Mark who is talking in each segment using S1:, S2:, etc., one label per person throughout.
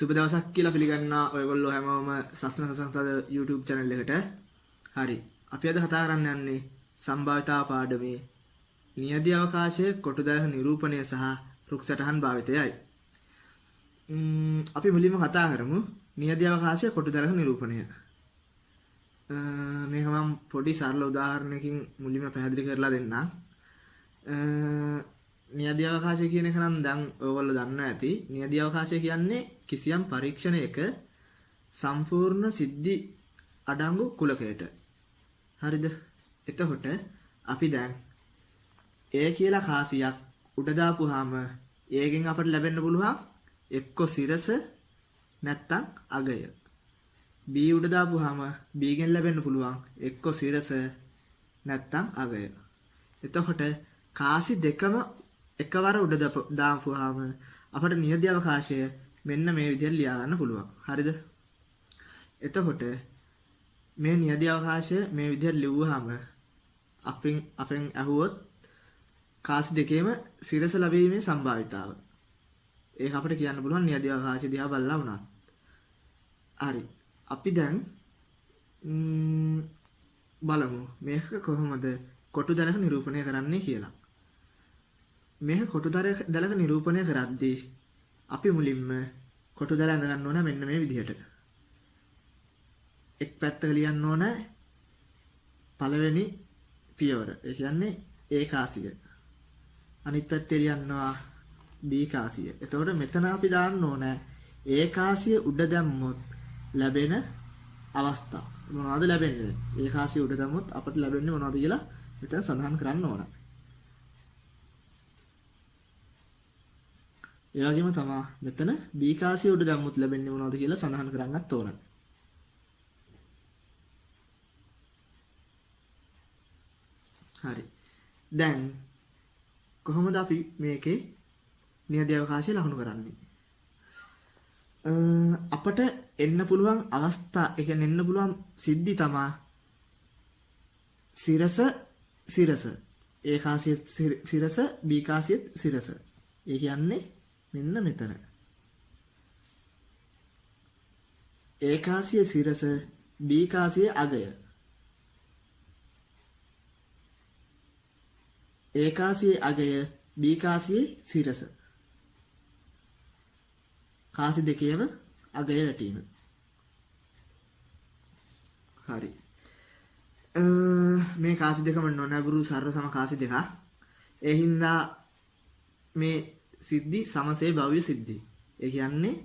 S1: සුබ දවසක් කියලා පිළිගන්නවා ඔයගොල්ලෝ හැමෝම සස්න සසන්තද YouTube channel එකට. හරි. අපි අද කතා කරන්න යන්නේ සම්භාවිතා පාඩමේ නියදි අවකාශයේ කොටුදැලක නිරූපණය සහ රුක්සටහන් භාවිතයයි. අපි මුලින්ම කතා කරමු නියදි අවකාශයේ කොටුදැලක නිරූපණය. මේක මම පොඩි සරල උදාහරණයකින් මුලින්ම පැහැදිලි කරලා දෙන්නම්. නියදි අවකාශය කියන එක නම් දැන් ඔයගොල්ලෝ දන්නවා ඇති. නියදි අවකාශය කියන්නේ කිසියම් පරීක්ෂණයක සම්පූර්ණ සිද්ධි අඩංගු කුලකයට. හරිද? එතකොට අපි දැන් A කියලා කාසියක් උඩ දාපුවාම ඒගෙන් අපට ලැබෙන්න පුළුවන් එක්ක සිරස නැත්තම් අගය. B උඩ දාපුවාම B ගෙන් ලැබෙන්න පුළුවන් එක්ක සිරස නැත්තම් අගය. එතකොට කාසි දෙකම එකවර උඩ දාපුවාම අපට නියදි අවකාශය මෙන්න මේ විදිහට ලියා ගන්න පුළුවන්. හරිද? එතකොට මේ නියදි අවකාශය මේ විදිහට ලිව්වහම අපෙන් අහුවොත් කාසි දෙකේම සිරස ලැබීමේ සම්භාවිතාව. ඒක අපිට කියන්න පුළුවන් නියදි අවකාශය දිහා බලලා වුණත්. හරි. අපි දැන් බලමු මේක කොහොමද කොටුදැලක නිරූපණය කරන්නේ කියලා. මේක කොටුදැලක නිරූපණය කරද්දී අපි මුලින්ම කොටුදැල අඳ ගන්න ඕන මෙන්න මේ විදිහට. එක් පැත්තක ලියන්න ඕන පළවෙනි පියවර. ඒ කියන්නේ A කාසිය. අනිත් පැත්තේ ලියන්නවා B කාසිය. එතකොට මෙතන අපි දාන්න ඕන A කාසිය උඩ දැම්මොත් ලැබෙන අවස්ථා. මොනවද ලැබෙන්නේ? A කාසිය උඩ දැම්මොත් අපට ලැබෙන්නේ මොනවද කියලා මෙතන සඳහන් කරන්න ඕන. ඒ වගේම තමයි මෙතන B කාසිය උඩ දැම්මොත් ලැබෙන්නේ මොනවද කියලා සඳහන් කරන්නත් ඕන. හරි. දැන් කොහොමද අපි මේකේ නියදි අවකාශය ලකුණු කරන්නේ? අපට එන්න පුළුවන් අවස්ථා, ඒ කියන්නේ එන්න පුළුවන් සිද්ධි තමයි සිරස. A කාසිය සිරස, B කාසිය සිරස. ඒ කියන්නේ මෙන්න මෙතන. A කාසිය සිරස, B කාසිය අගය. A කාසියේ අගය, B කාසියේ සිරස. කාසි දෙකේම අගය වැටීම. හරි. මේ කාසි දෙකම නොනැඹුරු සර්ව සම කාසි දෙකක්. ඒ හින්දා මේ සිද්ධි සමසේ භව්‍ය සිද්ධි. ඒ කියන්නේ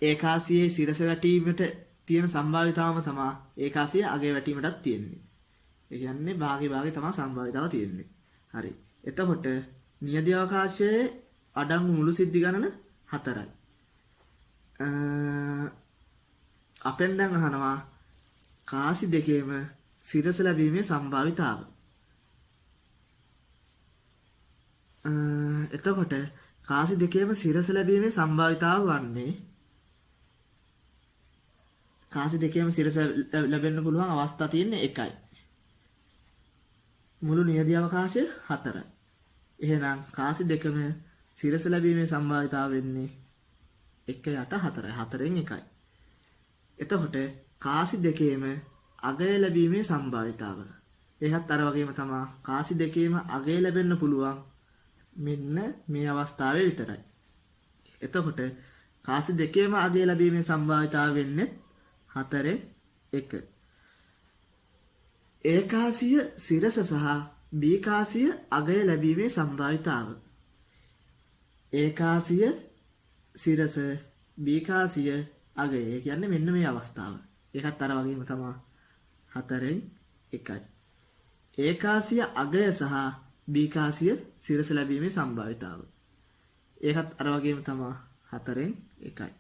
S1: ඒකාසියේ සිරස වැටීමට තියෙන සම්භාවිතාවම තමයි ඒකාසියේ අගය වැටීමටත් තියෙන්නේ. ඒ කියන්නේ භාගේ තමයි සම්භාවිතාව තියෙන්නේ. හරි. එතකොට නියදි අවකාශයේ අඩංගු මුළු සිද්ධි ගණන 4යි. අපෙන් දැන් අහනවා කාසි දෙකේම සිරස ලැබීමේ සම්භාවිතාව. එතකොට කාසි දෙකේම සිරස ලැබීමේ සම්භාවිතාව වන්නේ කාසි දෙකේම සිරස ලැබෙන්න පුළුවන් අවස්ථා තියෙන්නේ 1යි. මුළු නියදි අවකාශය 4යි. එහෙනම් කාසි දෙකම සිරස ලැබීමේ සම්භාවිතාව වෙන්නේ 1/4. 4න් 1යි. එතකොට කාසි දෙකේම අගය ලැබීමේ සම්භාවිතාව. ඒකත් අර වගේම තමයි. කාසි දෙකේම අගය ලැබෙන්න පුළුවන් මෙන්න මේ අවස්ථාවේ විතරයි. එතකොට කාසි දෙකේම අගය ලැබීමේ සම්භාවිතාව වෙන්නේ 4න් 1. A කාසිය සිරස සහ B කාසිය අගය ලැබීමේ සම්භාවිතාව. A කාසිය සිරස, B කාසිය අගය. ඒ කියන්නේ මෙන්න මේ අවස්ථාව. ඒකත් අර වගේම තමයි 4න් 1යි. A කාසිය අගය සහ B කාසිය සිරස ලැබීමේ සම්භාවිතාව. ඒකත් අර වගේම තමයි 4න් 1යි.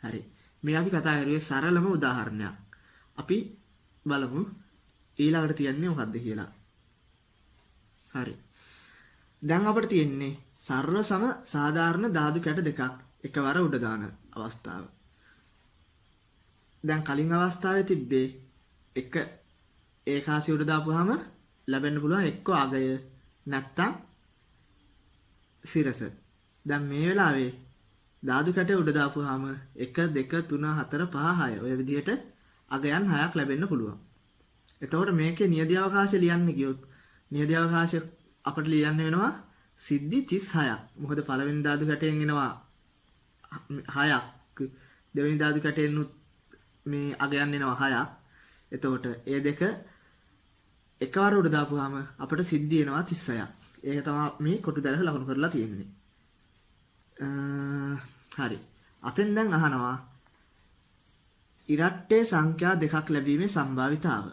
S1: හරි. මේ අපි කතා කරුවේ සරලම උදාහරණයක්. අපි බලමු ඊළඟට තියන්නේ මොකද්ද කියලා. හරි. දැන් අපිට තියෙන්නේ සර්ව සම සාධාරණ ධාතු කැට දෙකක් එකවර උඩ දාන අවස්ථාව. දැන් කලින් අවස්ථාවේ තිබ්බේ එක ඒකාසිය උඩ දාපුවාම ලැබෙන්න පුළුවන් එක්ක අගය නැත්තම් සිරස. දැන් මේ වෙලාවේ ධාතු කැටය උඩ දාපුවාම 1 2 3 4 5 6 ඔය විදිහට අගයන් 6ක් ලැබෙන්න පුළුවන්. එතකොට මේකේ නියදී අවකාශය ලියන්න ගියොත් නියදී අවකාශය අපිට ලියන්න වෙනවා සිද්ධි 36ක්. මොකද පළවෙනි ධාතු කැටයෙන් එනවා 6ක්. දෙවෙනි ධාතු කැටයෙන් මේ අගයන් එනවා 6ක්. එතකොට ඒ දෙක එකවර උඩ දාපුවාම අපිට සිද්ධි එනවා 36ක්. ඒක තමයි මේ කොටු දැලක ලකුණු කරලා තියෙන්නේ. හරි. අපෙන් දැන් අහනවා ඉරට්ටේ සංඛ්‍යා දෙකක් ලැබීමේ සම්භාවිතාව.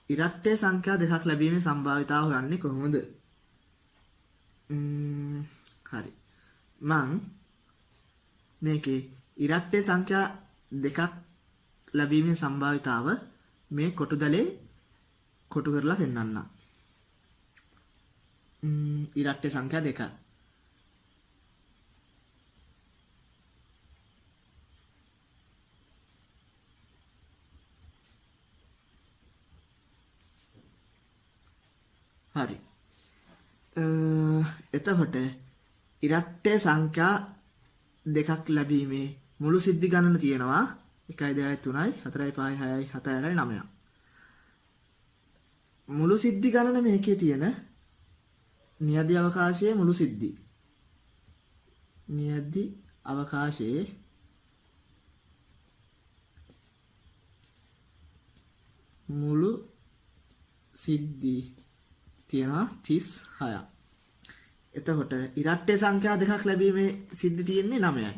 S1: ඉරට්ටේ සංඛ්‍යා දෙකක් ලැබීමේ සම්භාවිතාව හොයන්නේ කොහොමද? හරි. මං මේකේ ඉරට්ටේ සංඛ්‍යා දෙකක් ලැබීමේ සම්භාවිතාව මේ කොටු දැලේ කොටු කරලා පෙන්නන්න. ඉරට්ටේ සංඛ්‍යා දෙකක්. හරි. එතකොට ඉරට්ටේ සංඛ්‍යා දෙකක් ලැබීමේ මුළු සිද්ධි ගණන තියෙනවා 1 2 3 4 5 6 7 8 9. මුළු සිද්ධි ගණන මේකේ තියෙන නියදී අවකාශයේ මුළු සිද්ධි. නියදී අවකාශයේ මුළු සිද්ධි තියෙනවා 36ක්. එතකොට ඉරට්ටේ සංඛ්‍යා දෙකක් ලැබීමේ සිද්ධි තියෙන්නේ 9යි.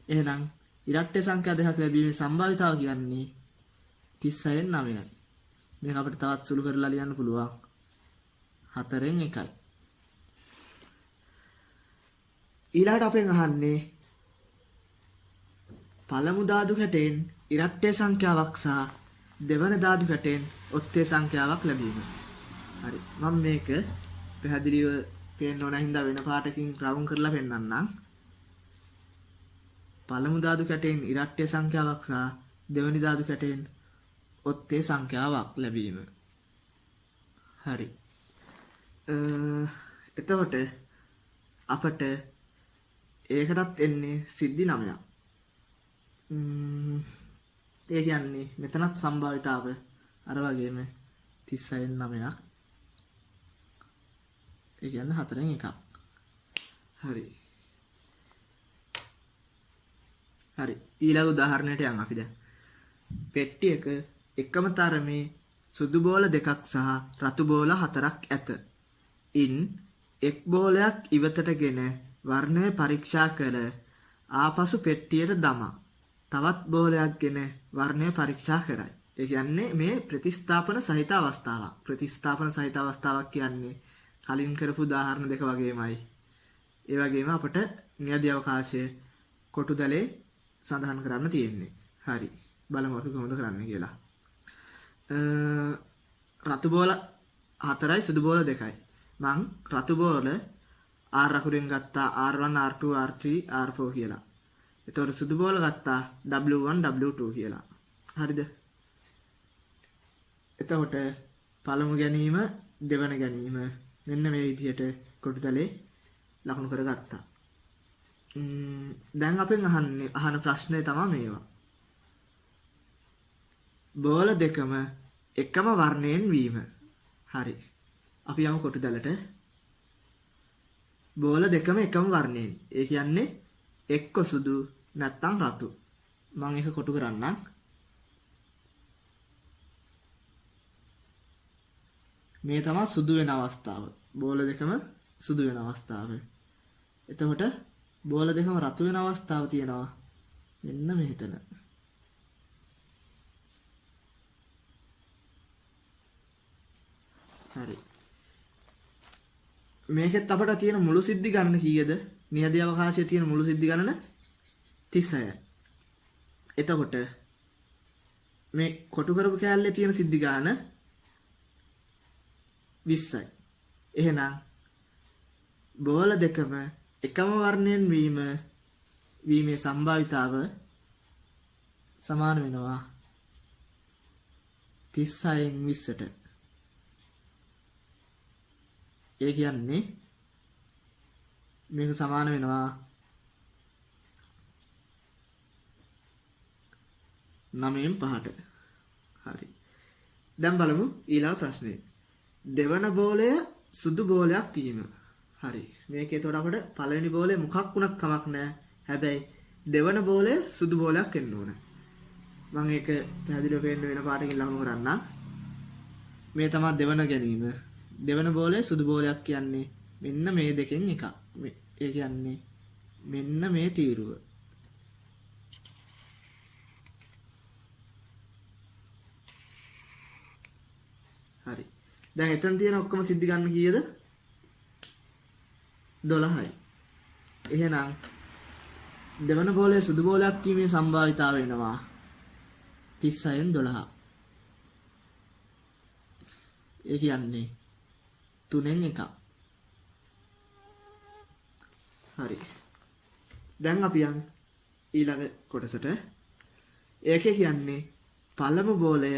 S1: එහෙනම් ඉරට්ටේ සංඛ්‍යා දෙකක් ලැබීමේ සම්භාවිතාව කියන්නේ 36න් 9යි. මේක අපිට තවත් සුළු කරලා ලියන්න පුළුවන්. 4න් 1යි. ඊළඟට අපෙන් අහන්නේ පළමු ධාතු කැටයෙන් ඉරට්ටේ සංඛ්‍යාවක් සහ දෙවන ධාතු කැටයෙන් ඔත්තේ සංඛ්‍යාවක් ලැබීම. හරි. මම මේක පැහැදිලිව පේන්න ඕන හින්දා වෙන පාටකින් රවුම් කරලා පෙන්නන්නම්. පළමු ධාතු කැටයෙන් ඉරට්ටේ සංඛ්‍යාවක් සහ දෙවනි ධාතු කැටයෙන් ඔත්තේ සංඛ්‍යාවක් ලැබීම. හරි. එතකොට අපට ඒකටත් එන්නේ සිද්ධි 9ක්. ඒ කියන්නේ මෙතනත් සම්භාවිතාව අර වගේම 36න් 9ක්. ඒ කියන්නේ 4න් 1ක්. හරි. හරි. ඊළඟ උදාහරණයට යන්න අපි දැන්. පෙට්ටියක එකම තරමේ සුදු බෝල දෙකක් සහ රතු බෝල 4ක් ඇත. ඉන් එක් බෝලයක් ඉවතටගෙන වර්ණය පරීක්ෂා කර ආපසු පෙට්ටියට දමා තවත් බෝලයක් ගෙන වර්ණය පරීක්ෂා කරයි. ඒ කියන්නේ මේ ප්‍රතිස්ථාපන සහිත අවස්ථාවක්. ප්‍රතිස්ථාපන සහිත අවස්ථාවක් කියන්නේ කලින් කරපු උදාහරණ දෙක වගේමයි. ඒ වගේම අපට නියදී අවකාශයේ කොටු දැලේ සඳහන් කරන්න තියෙන්නේ. හරි. බලමු අපි කොහොමද කරන්නේ කියලා. රතු බෝල 4යි සුදු බෝල 2යි. මං රතු බෝල R අකුරෙන් ගත්තා R1 R2 R3 R4 කියලා. එතකොට සුදු බෝල ගත්තා W1 W2 කියලා. හරිද? එතකොට පළමු ගැනීම දෙවන ගැනීම මෙන්න මේ විදිහට කොටුතලේ ලකුණු කරගත්තා. දැන් අපෙන් අහන ප්‍රශ්නේ තමයි මේවා. බෝල දෙකම එකම වර්ණයෙන් වීම. හරි. අපි යමු කොටුතලට. බෝල දෙකම එකම වර්ණයෙන්. ඒ කියන්නේ එක්ක සුදු නැත්නම් රතු. මම ඒක කොටු කරන්නම්. මේ තමයි සුදු වෙන අවස්ථාව. බෝල දෙකම සුදු වෙන අවස්ථාව. එතකොට බෝල දෙකම රතු වෙන අවස්ථාව තියෙනවා. මෙන්න මෙහෙතන. හරි. මේකෙත් අපට තියෙන මුළු සිද්ධි ගණන කීයද? නියදී අවකාශයේ තියෙන මුළු සිද්ධි ගණන 36යි. එතකොට මේ කොටු කරපු කෑල්ලේ තියෙන සිද්ධි ගණන 20යි. එහෙනම් බෝල දෙකම එකම වර්ණයෙන් වීමේ සම්භාවිතාව සමාන වෙනවා 36න් 20ට. ඒ කියන්නේ මේක සමාන වෙනවා 9න් 5ට. හරි. දැන් බලමු ඊළඟ ප්‍රශ්නේ. දෙවන බෝලය සුදු බෝලයක් වීම. හරි. මේකේ එතකොට අපිට පළවෙනි බෝලේ මොකක් වුණත් කමක් නැහැ. හැබැයි දෙවන බෝලය සුදු බෝලයක් වෙන්න ඕන. මම ඒක පැහැදිලිව වෙන්න වෙන පාටකින් ලකුණු කරන්නම්. මේ තමයි දෙවන ගැනීම. දෙවන බෝලය සුදු බෝලයක් කියන්නේ මෙන්න මේ දෙකෙන් එකක්. ඒ කියන්නේ මෙන්න මේ තීරුව. හරි. දැන් එතන තියෙන ඔක්කොම සිද්ධි ගන්න කීයද? 12යි. එහෙනම් දෙවන බෝලයේ සුදු බෝලයක් කීමේ සම්භාවිතාව වෙනවා 36න් 12. ඒ කියන්නේ 3න් 1. හරි. දැන් අපි යන් ඊළඟ කොටසට. ඒකේ කියන්නේ පළමු බෝලය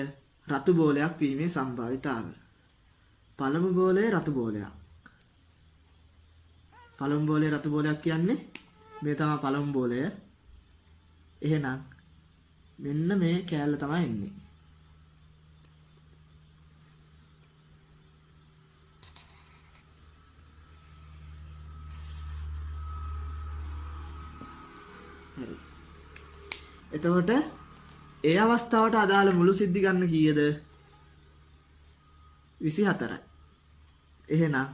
S1: රතු බෝලයක් වීමේ සම්භාවිතාව. පළමු බෝලය රතු බෝලයක්. පළමු බෝලය රතු බෝලයක් කියන්නේ මේ තමයි පළමු බෝලය. එහෙනම් මෙන්න මේ කෑල්ල තමයි එන්නේ. හරි. එතකොට ඒ අවස්ථාවට අදාළ මුළු සිද්ධි ගන්න කීයද? 24යි. එහෙනම්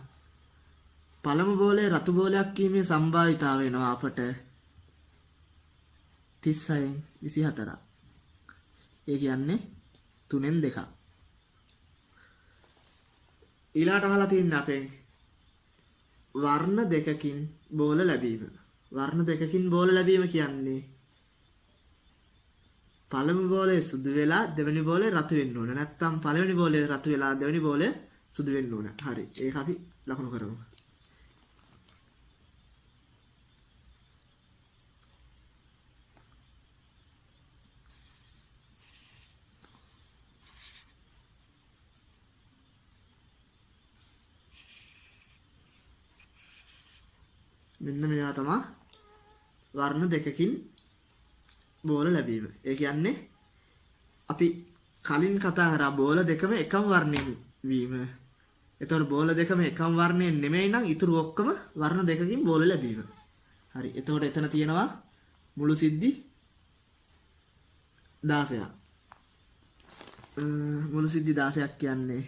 S1: පළමු බෝලේ රතු බෝලයක් කීමේ සම්භාවිතාව වෙනවා අපට 36න් 24. ඒ කියන්නේ 3න් 2. ඊළාට අහලා තියෙන අපෙන් වර්ණ දෙකකින් බෝල ලැබීම. වර්ණ දෙකකින් බෝල ලැබීම කියන්නේ පළමු බෝලේ සුදු වෙලා දෙවෙනි බෝලේ රතු වෙන්න ඕන. නැත්නම් පළවෙනි බෝලේ රතු වෙලා දෙවෙනි බෝලේ සුදු වෙන්න ඕන. හරි. ඒක අපි ලකුණු කරමු. මෙන්න මේවා තමයි වර්ණ දෙකකින් බෝල ලැබීම. ඒ කියන්නේ අපි කලින් කතා කරා බෝල දෙකම එකම වර්ණයෙන් වීම. එතකොට බෝල දෙකම එකම වර්ණයෙන් නෙමෙයි නම් ඉතුරු ඔක්කොම වර්ණ දෙකකින් බෝල ලැබීම. හරි. එතකොට එතන තියෙනවා මුළු සිද්ධි 16ක්. මුළු සිද්ධි 16ක් කියන්නේ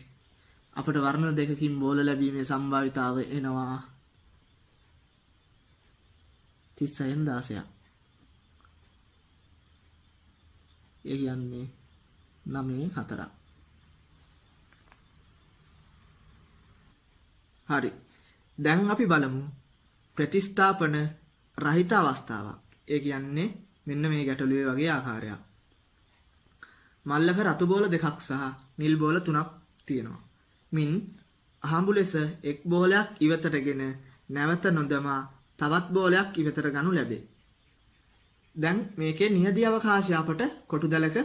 S1: අපිට වර්ණ දෙකකින් බෝල ලැබීමේ සම්භාවිතාව එනවා 36න් 16ක්. ඒ කියන්නේ 9න් 4ක්. හරි. දැන් අපි බලමු ප්‍රතිස්ථාපන රහිත අවස්ථාවක්. ඒ කියන්නේ මෙන්න මේ ගැටලුවේ වගේ ආකාරයක්. මල්ලක රතු බෝල දෙකක් සහ නිල් බෝල තුනක් තියෙනවා. මින් අහඹු ලෙස එක් බෝලයක් ඉවතටගෙන නැවත නොදමා තවත් බෝලයක් ඉවතට ගනු ලැබේ. දැන් මේකේ නියදී අවකාශය අපට කොටුදලක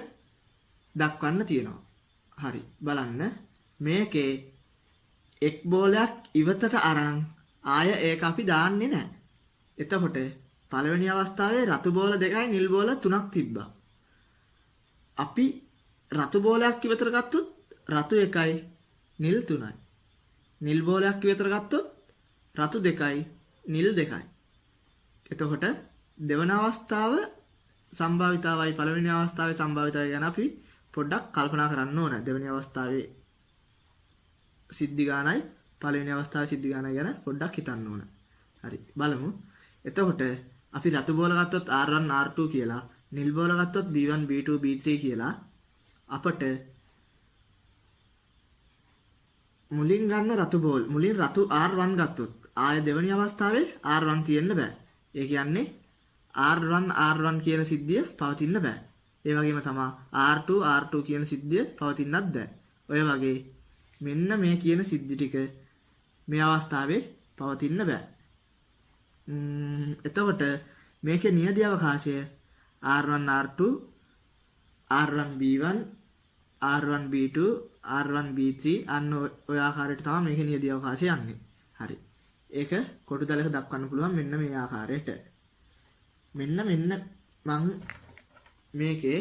S1: දක්වන්න තියෙනවා. හරි. බලන්න මේකේ එක් බෝලයක් ඉවතට අරන් ආය ඒක අපි දාන්නේ නැහැ. එතකොට පළවෙනි අවස්ථාවේ රතු බෝල දෙකයි නිල් බෝල තුනක් තිබ්බා. අපි රතු බෝලයක් ඉවතට ගත්තොත් රතු එකයි නිල් තුනයි. නිල් බෝලයක් ඉවතට ගත්තොත් රතු දෙකයි නිල් දෙකයි. එතකොට දෙවන අවස්ථාව සම්භාවිතාවයි පළවෙනි අවස්ථාවේ සම්භාවිතාවය ගැන අපි පොඩ්ඩක් කල්පනා කරන්න ඕන. දෙවෙනි අවස්ථාවේ සිද්ධි ගානයි පළවෙනි අවස්ථාවේ සිද්ධි ගානයි ගැන පොඩ්ඩක් හිතන්න ඕන. හරි. බලමු. එතකොට අපි රතු බෝල ගත්තොත් R1 R2 කියලා, නිල් බෝල ගත්තොත් B1 B2 B3 කියලා අපට මුලින් ගන්න රතු බෝල් මුලින් රතු R1 ගත්තොත් ආය දෙවෙනි අවස්ථාවේ R1 තියෙන්න බෑ. ඒ කියන්නේ R1 කියන සිද්ධිය පවතින්න බෑ. ඒ වගේම තමයි R2 කියන සිද්ධිය පවතින්නත් බෑ. ඔය වගේ මෙන්න මේ කියන සිද්ධි ටික මේ අවස්ථාවේ පවතින්න බෑ. එතකොට මේකේ නියදී අවකාශය R1 R2 R1 B1 R1 B2 R1 B3 අන්න ඔය ආකාරයට තමයි මේකේ නියදී අවකාශය යන්නේ. හරි. ඒක කොටු දැලක දක්වන්න පුළුවන් මෙන්න මේ ආකාරයට. මෙන්න මං මේකේ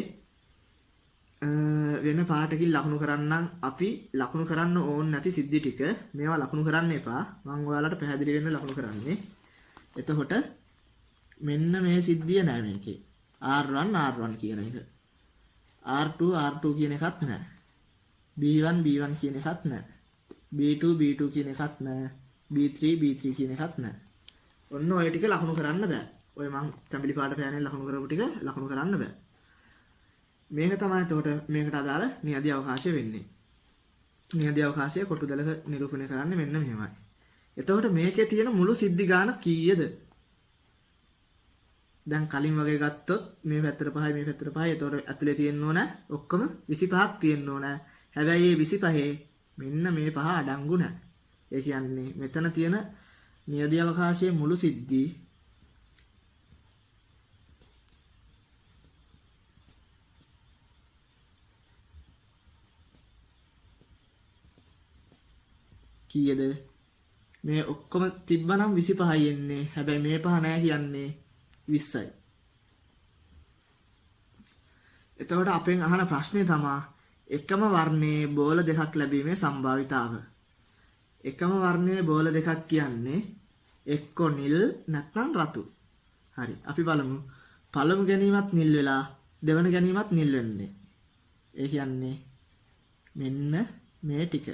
S1: වෙන පාටකින් ලකුණු කරන්නම්. අපි ලකුණු කරන්න ඕන නැති සිද්ධි ටික මේවා ලකුණු කරන්න එපා. මං ඔයාලට පැහැදිලි වෙන්න ලකුණු කරන්නේ. එතකොට මෙන්න මේ සිද්ධිය නෑ මේකේ. R1 කියන එක. R2 කියන එකත් නෑ. B1 කියන එකත් නෑ. B2 කියන එකත් නෑ. B3 කියන එකත් නෑ. ඔන්න ඔය ටික ලකුණු කරන්න බෑ. ඔය මං තැඹිලි පාට පෑනේ ලකුණු කරපු ටික ලකුණු කරන්න බෑ. මේක තමයි එතකොට මේකට අදාළ නියදී අවකාශය වෙන්නේ. නියදී අවකාශය කොටු දැලක නිරූපණය කරන්නේ මෙන්න මෙහෙමයි. එතකොට මේකේ තියෙන මුළු සිද්ධි ගාන කීයද? දැන් කලින් වගේ ගත්තොත් මේ පැත්තට 5යි මේ පැත්තට 5යි. එතකොට ඇතුලේ තියෙන්න ඕන ඔක්කොම 25ක් තියෙන්න ඕන. හැබැයි මේ 25 මෙන්න මේ පහ අඩංගු නැහැ. ඒ කියන්නේ මෙතන තියෙන නියදී අවකාශයේ මුළු සිද්ධි කීයද? මේ ඔක්කොම තිබ්බනම් 25යි එන්නේ. හැබැයි මේ පහ නැහැ කියන්නේ 20යි. එතකොට අපෙන් අහන ප්‍රශ්නේ තමයි එකම වර්ණයේ බෝල දෙකක් ලැබීමේ සම්භාවිතාව. එකම වර්ණයේ බෝල දෙකක් කියන්නේ එක්ක නිල් නැත්නම් රතු. හරි. අපි බලමු. පළමු ගැනීමත් නිල් වෙලා දෙවන ගැනීමත් නිල් වෙන්නේ. ඒ කියන්නේ මෙන්න මේ ටික.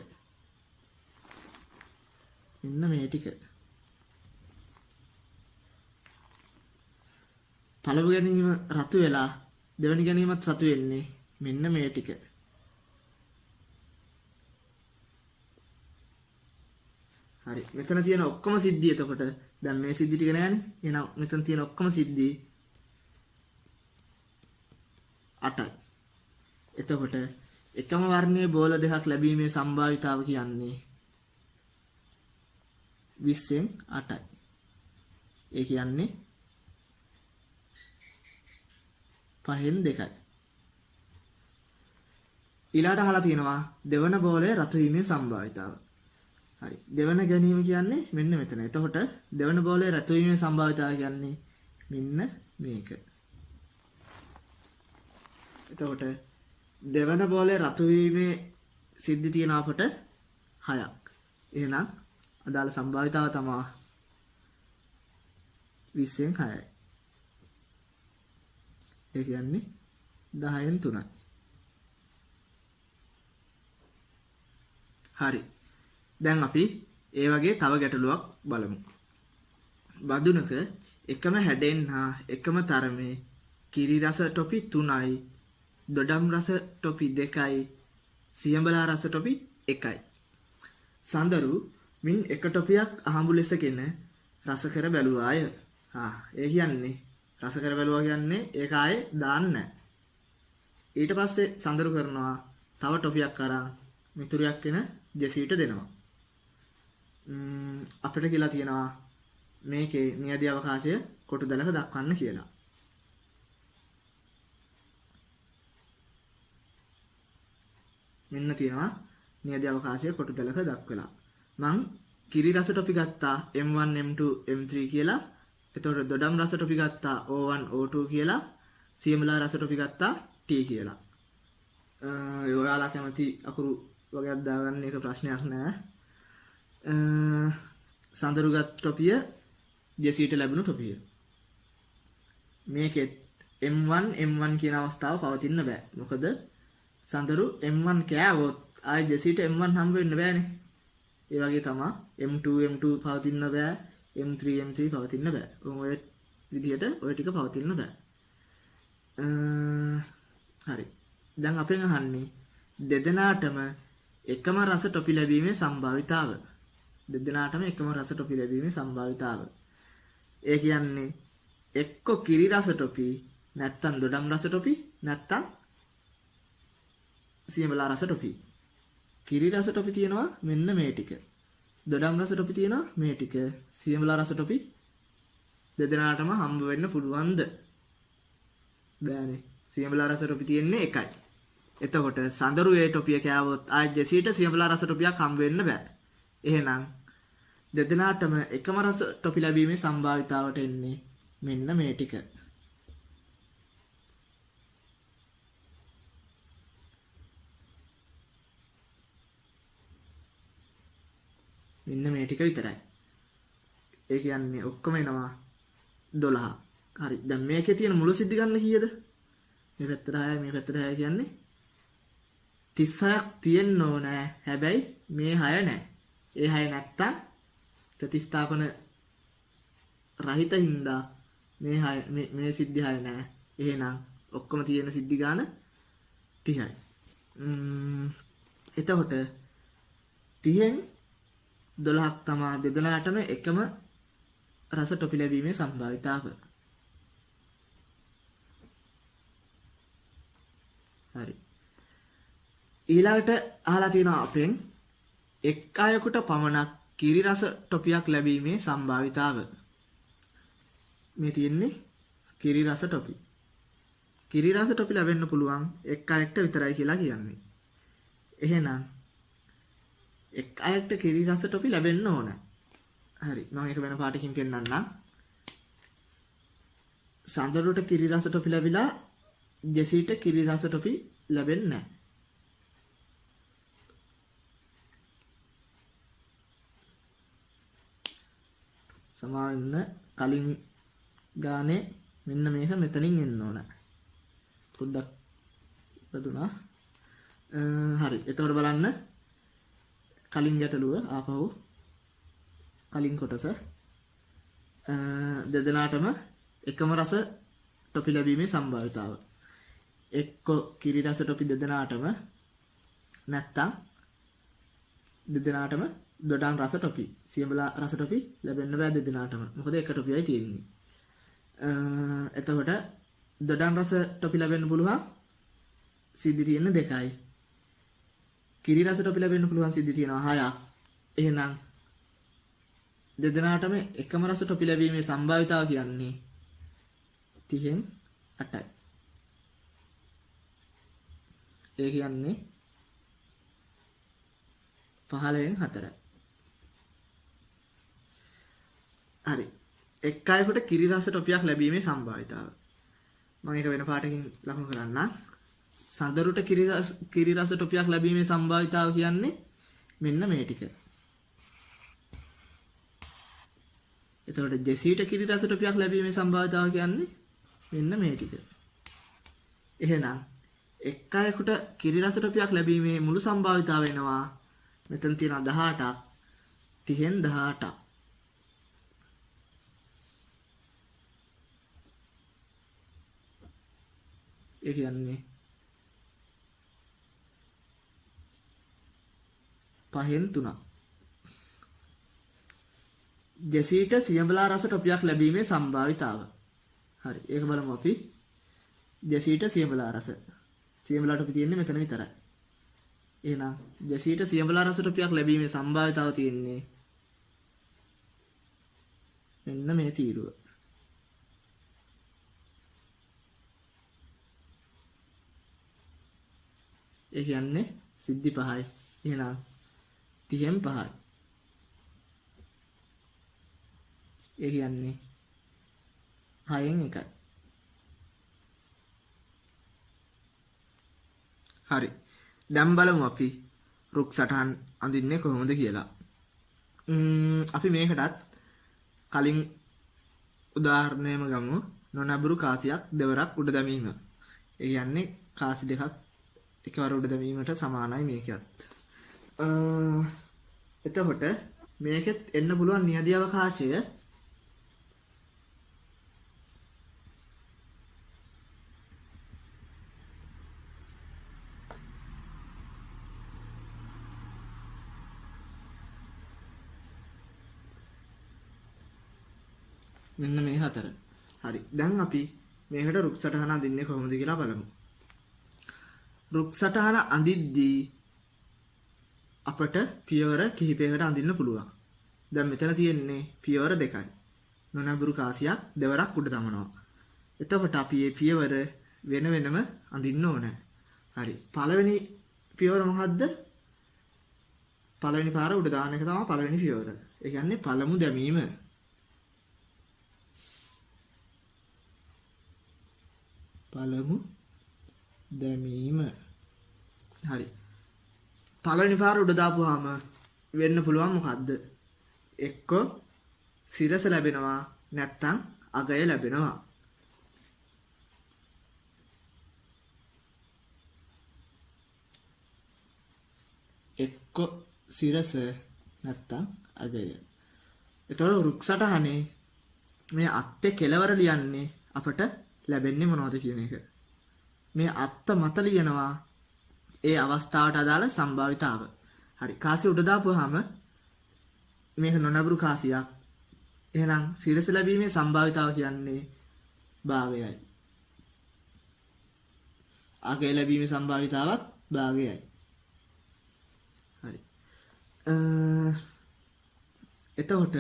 S1: මෙන්න මේ ටික. පළමු ගැනීම රතු වෙලා දෙවෙනි ගැනීමත් රතු වෙන්නේ මෙන්න මේ ටික. හරි. මෙතන තියෙන ඔක්කොම සිද්ධි එතකොට දැන් මේ සිද්ධි ටික නෑනේ. එහෙනම් මෙතන තියෙන ඔක්කොම සිද්ධි 8යි. එතකොට එකම වර්ණයේ බෝල දෙකක් ලැබීමේ සම්භාවිතාව කියන්නේ 20න් 8යි. ඒ කියන්නේ 5න් 2යි. ඊළාට අහලා තියෙනවා දෙවන බෝලයේ රතු වීමේ සම්භාවිතාව. හරි. දෙවන ගැනීම කියන්නේ මෙන්න මෙතන. එතකොට දෙවන බෝලයේ රතු වීමේ සම්භාවිතාව කියන්නේ මෙන්න මේක. එතකොට දෙවන බෝලයේ රතු වීමේ සිද්ධි තියෙන අපට 6ක්. එහෙනම් අදාළ සම්භාවිතාව තමයි 20න් 6යි. ඒ කියන්නේ 10න් 3යි. හරි. දැන් අපි ඒ වගේ තව ගැටලුවක් බලමු. බඳුනක එකම හැඩෙන් හා එකම තරමේ කිරි රස ටොපි 3යි, දොඩම් රස ටොපි 2යි, සියඹලා රස ටොපි 1යි. සඳරු මින් එක ටොපියක් අහඹු ලෙසගෙන රස කර බැලුවාය. ඒ කියන්නේ රස කර බැලුවා කියන්නේ ඒක ආයේ දාන්න නැහැ. ඊට පස්සේ සඳරු කරනවා තව ටොපියක් අරන් මිතුරියක් වෙන ජෙසීට දෙනවා. අපිට කියලා තියෙනවා මේකේ නියදී අවකාශය කොටු දැලක දක්වන්න කියලා. මෙන්න තියෙනවා නියදී අවකාශය කොටු දැලක දක්වලා. මං කිරි රස ටොපි ගත්තා M1 M2 M3 කියලා. එතකොට දොඩම් රස ටොපි ගත්තා O1 O2 කියලා. සියඹලා රස ටොපි ගත්තා T කියලා. ඔයාලා කැමති අකුරු වගේක් දාගන්න එක ප්‍රශ්නයක් නෑ. සඳරුගත් ටොපිය ජෙසීට ලැබුණු ටොපිය. මේකෙත් M1 කියන අවස්ථාව පවතින්න බෑ. මොකද සඳරු M1 කෑවොත් ආයි ජෙසීට M1 හම්බ වෙන්න බෑනේ. ඒ වගේ තමයි M2 පවතින්න බෑ. M3 පවතින්න බෑ. ඔය විදිහට ඔය ටික පවතින්න බෑ. හරි. දැන් අපෙන් අහන්නේ දෙදෙනාටම එකම රස ටොපි ලැබීමේ සම්භාවිතාව. දෙදෙනාටම එකම රස ටොපි ලැබීමේ සම්භාවිතාව. ඒ කියන්නේ එක්ක කිරි රස ටොපි නැත්තම් දොඩම් රස ටොපි නැත්තම් සියඹලා රස ටොපි. කිරි රස ටොපි තියෙනවා මෙන්න මේ ටික. දොඩම් රස ටොපි තියෙනවා මේ ටික. සියඹලා රස ටොපි දෙදෙනාටම හම්බ වෙන්න පුළුවන්ද? බෑනේ. සියඹලා රස ටොපි තියෙන්නේ එකයි. එතකොට සඳරු ඒ ටොපිය කෑවොත් ආයි ජෙසීට සියඹලා රස ටොපියක් හම්බ වෙන්න බෑ. එහෙනම් දෙදෙනාටම එකම රස ටොපි ලැබීමේ සම්භාවිතාවට එන්නේ මෙන්න මේ ටික. මෙන්න මේ ටික විතරයි. ඒ කියන්නේ ඔක්කොම එනවා 12. හරි. දැන් මේකේ තියෙන මුළු සිද්ධි ගන්න කීයද? මේ පැත්තට 6 මේ පැත්තට 6 කියන්නේ 36ක් තියෙන්න ඕන. හැබැයි මේ 6 නැහැ. ඒ 6 නැත්තම් ප්‍රතිස්ථාපන රහිත හින්දා මේ 6 මේ සිද්ධි 6 නැහැ. එහෙනම් ඔක්කොම තියෙන සිද්ධි ගාන 30යි. එතකොට 30න් 12ක් තමයි දෙදෙනාටම එකම රස ටොපි ලැබීමේ සම්භාවිතාව. හරි. ඊළඟට අහලා තියෙනවා අපෙන් එක් අයෙකුට පමණක් කිරි රස ටොපියක් ලැබීමේ සම්භාවිතාව. මේ තියෙන්නේ කිරි රස ටොපි. කිරි රස ටොපි ලැබෙන්න පුළුවන් එක් අයෙක්ට විතරයි කියලා කියන්නේ. එහෙනම් එක් අයෙක්ට කිරි රස ටොපි ලැබෙන්න ඕන. හරි. මම ඒක වෙන පාටකින් පෙන්නන්නම්. සඳරුට කිරි රස ටොපි ලැබිලා ජෙසීට කිරි රස ටොපි ලැබෙන්නේ නැහැ. සමාවෙන්න කලින් ගානේ මෙන්න මේක මෙතනින් එන්න ඕන. පොඩ්ඩක් දුනා. හරි. එතකොට බලන්න කලින් ගැටලුව ආපහු කලින් කොටස දෙදෙනාටම එකම රස ටොපි ලැබීමේ සම්භාවිතාව. එක්ක කිරි රස ටොපි දෙදෙනාටම නැත්තම් දෙදෙනාටම දොඩම් රස ටොපි සියඹලා රස ටොපි ලැබෙන්න බෑ දෙදෙනාටම. මොකද එක ටොපියයි තියෙන්නේ. එතකොට දොඩම් රස ටොපි ලැබෙන්න පුළුවන් සිද්ධි තියෙන දෙකයි. කිරි රස ටොපි ලැබෙන්න පුළුවන් සිද්ධි තියෙනවා 6ක්. එහෙනම් දෙදෙනාටම එකම රස ටොපි ලැබීමේ සම්භාවිතාව කියන්නේ 30න් 8යි. ඒ කියන්නේ 15න් 4යි. හරි. එක් අයෙකුට කිරි රස ටොපියක් ලැබීමේ සම්භාවිතාව. මම ඒක වෙන පාටකින් ලකුණු කරන්නම්. සඳරුට කිරි රස ටොපියක් ලැබීමේ සම්භාවිතාව කියන්නේ මෙන්න මේ ටික. එතකොට ජෙසීට කිරි රස ටොපියක් ලැබීමේ සම්භාවිතාව කියන්නේ මෙන්න මේ ටික. එහෙනම් එක් අයෙකුට කිරි රස ටොපියක් ලැබීමේ මුළු සම්භාවිතාව වෙනවා මෙතන තියෙන 18ක් 30න් 18ක්. ඒ කියන්නේ 5න් 3ක්. ජෙසීට සියඹලා රස ටොපියක් ලැබීමේ සම්භාවිතාව. හරි. ඒක බලමු අපි. ජෙසීට සියඹලා රස. සියඹලා ටොපි තියෙන්නේ මෙතන විතරයි. එහෙනම් ජෙසීට සියඹලා රස ටොපියක් ලැබීමේ සම්භාවිතාව තියෙන්නේ මෙන්න මේ තීරුව. ඒ කියන්නේ සිද්ධි 5යි. එහෙනම් 30න් 5යි. ඒ කියන්නේ 6න් 1යි. හරි. දැන් බලමු අපි රුක් සටහන් අඳින්නේ කොහොමද කියලා. අපි මේකටත් කලින් උදාහරණයම ගමු. නොනබුරු කාසියක් දෙවරක් උඩ දැමීම. ඒ කියන්නේ කාසි දෙකක් එකවර උඩ දැමීමට සමානයි මේකත්. එතකොට මේකෙත් එන්න පුළුවන් නියදී අවකාශය මෙන්න මේ 4. හරි. දැන් අපි මේකට රුක් සටහන අඳින්නේ කොහොමද කියලා බලමු. රුක් සටහන අඳිද්දී අපට පියවර කිහිපයකට අඳින්න පුළුවන්. දැන් මෙතන තියෙන්නේ පියවර 2යි. නොනබුරු කාසියක් දෙවරක් උඩ දමනවා. එතකොට අපි මේ පියවර වෙන වෙනම අඳින්න ඕනේ. හරි. පළවෙනි පියවර මොකද්ද? පළවෙනි පාර උඩ දාන එක තමයි පළවෙනි පියවර. ඒ කියන්නේ පළමු දැමීම. පළමු දැමීම. හරි. පළවෙනි පාර උඩ දාපුවාම වෙන්න පුළුවන් මොකද්ද? එක්ක සිරස ලැබෙනවා නැත්නම් අගය ලැබෙනවා. එක්ක සිරස නැත්නම් අගය. එතකොට රුක්සටහනේ මේ අත්තේ කෙලවර ලියන්නේ අපට ලැබෙන්නේ මොනවද කියන එක. මේ අත්ත මත ලියනවා ඒ අවස්ථාවට අදාළ සම්භාවිතාව. හරි. කාසිය උඩ දාපුවාම මේක නොනබුරු කාසියක්. එහෙනම් සිරස ලැබීමේ සම්භාවිතාව කියන්නේ භාගයයි. අගය ලැබීමේ සම්භාවිතාවත් භාගයයි. හරි. එතකොට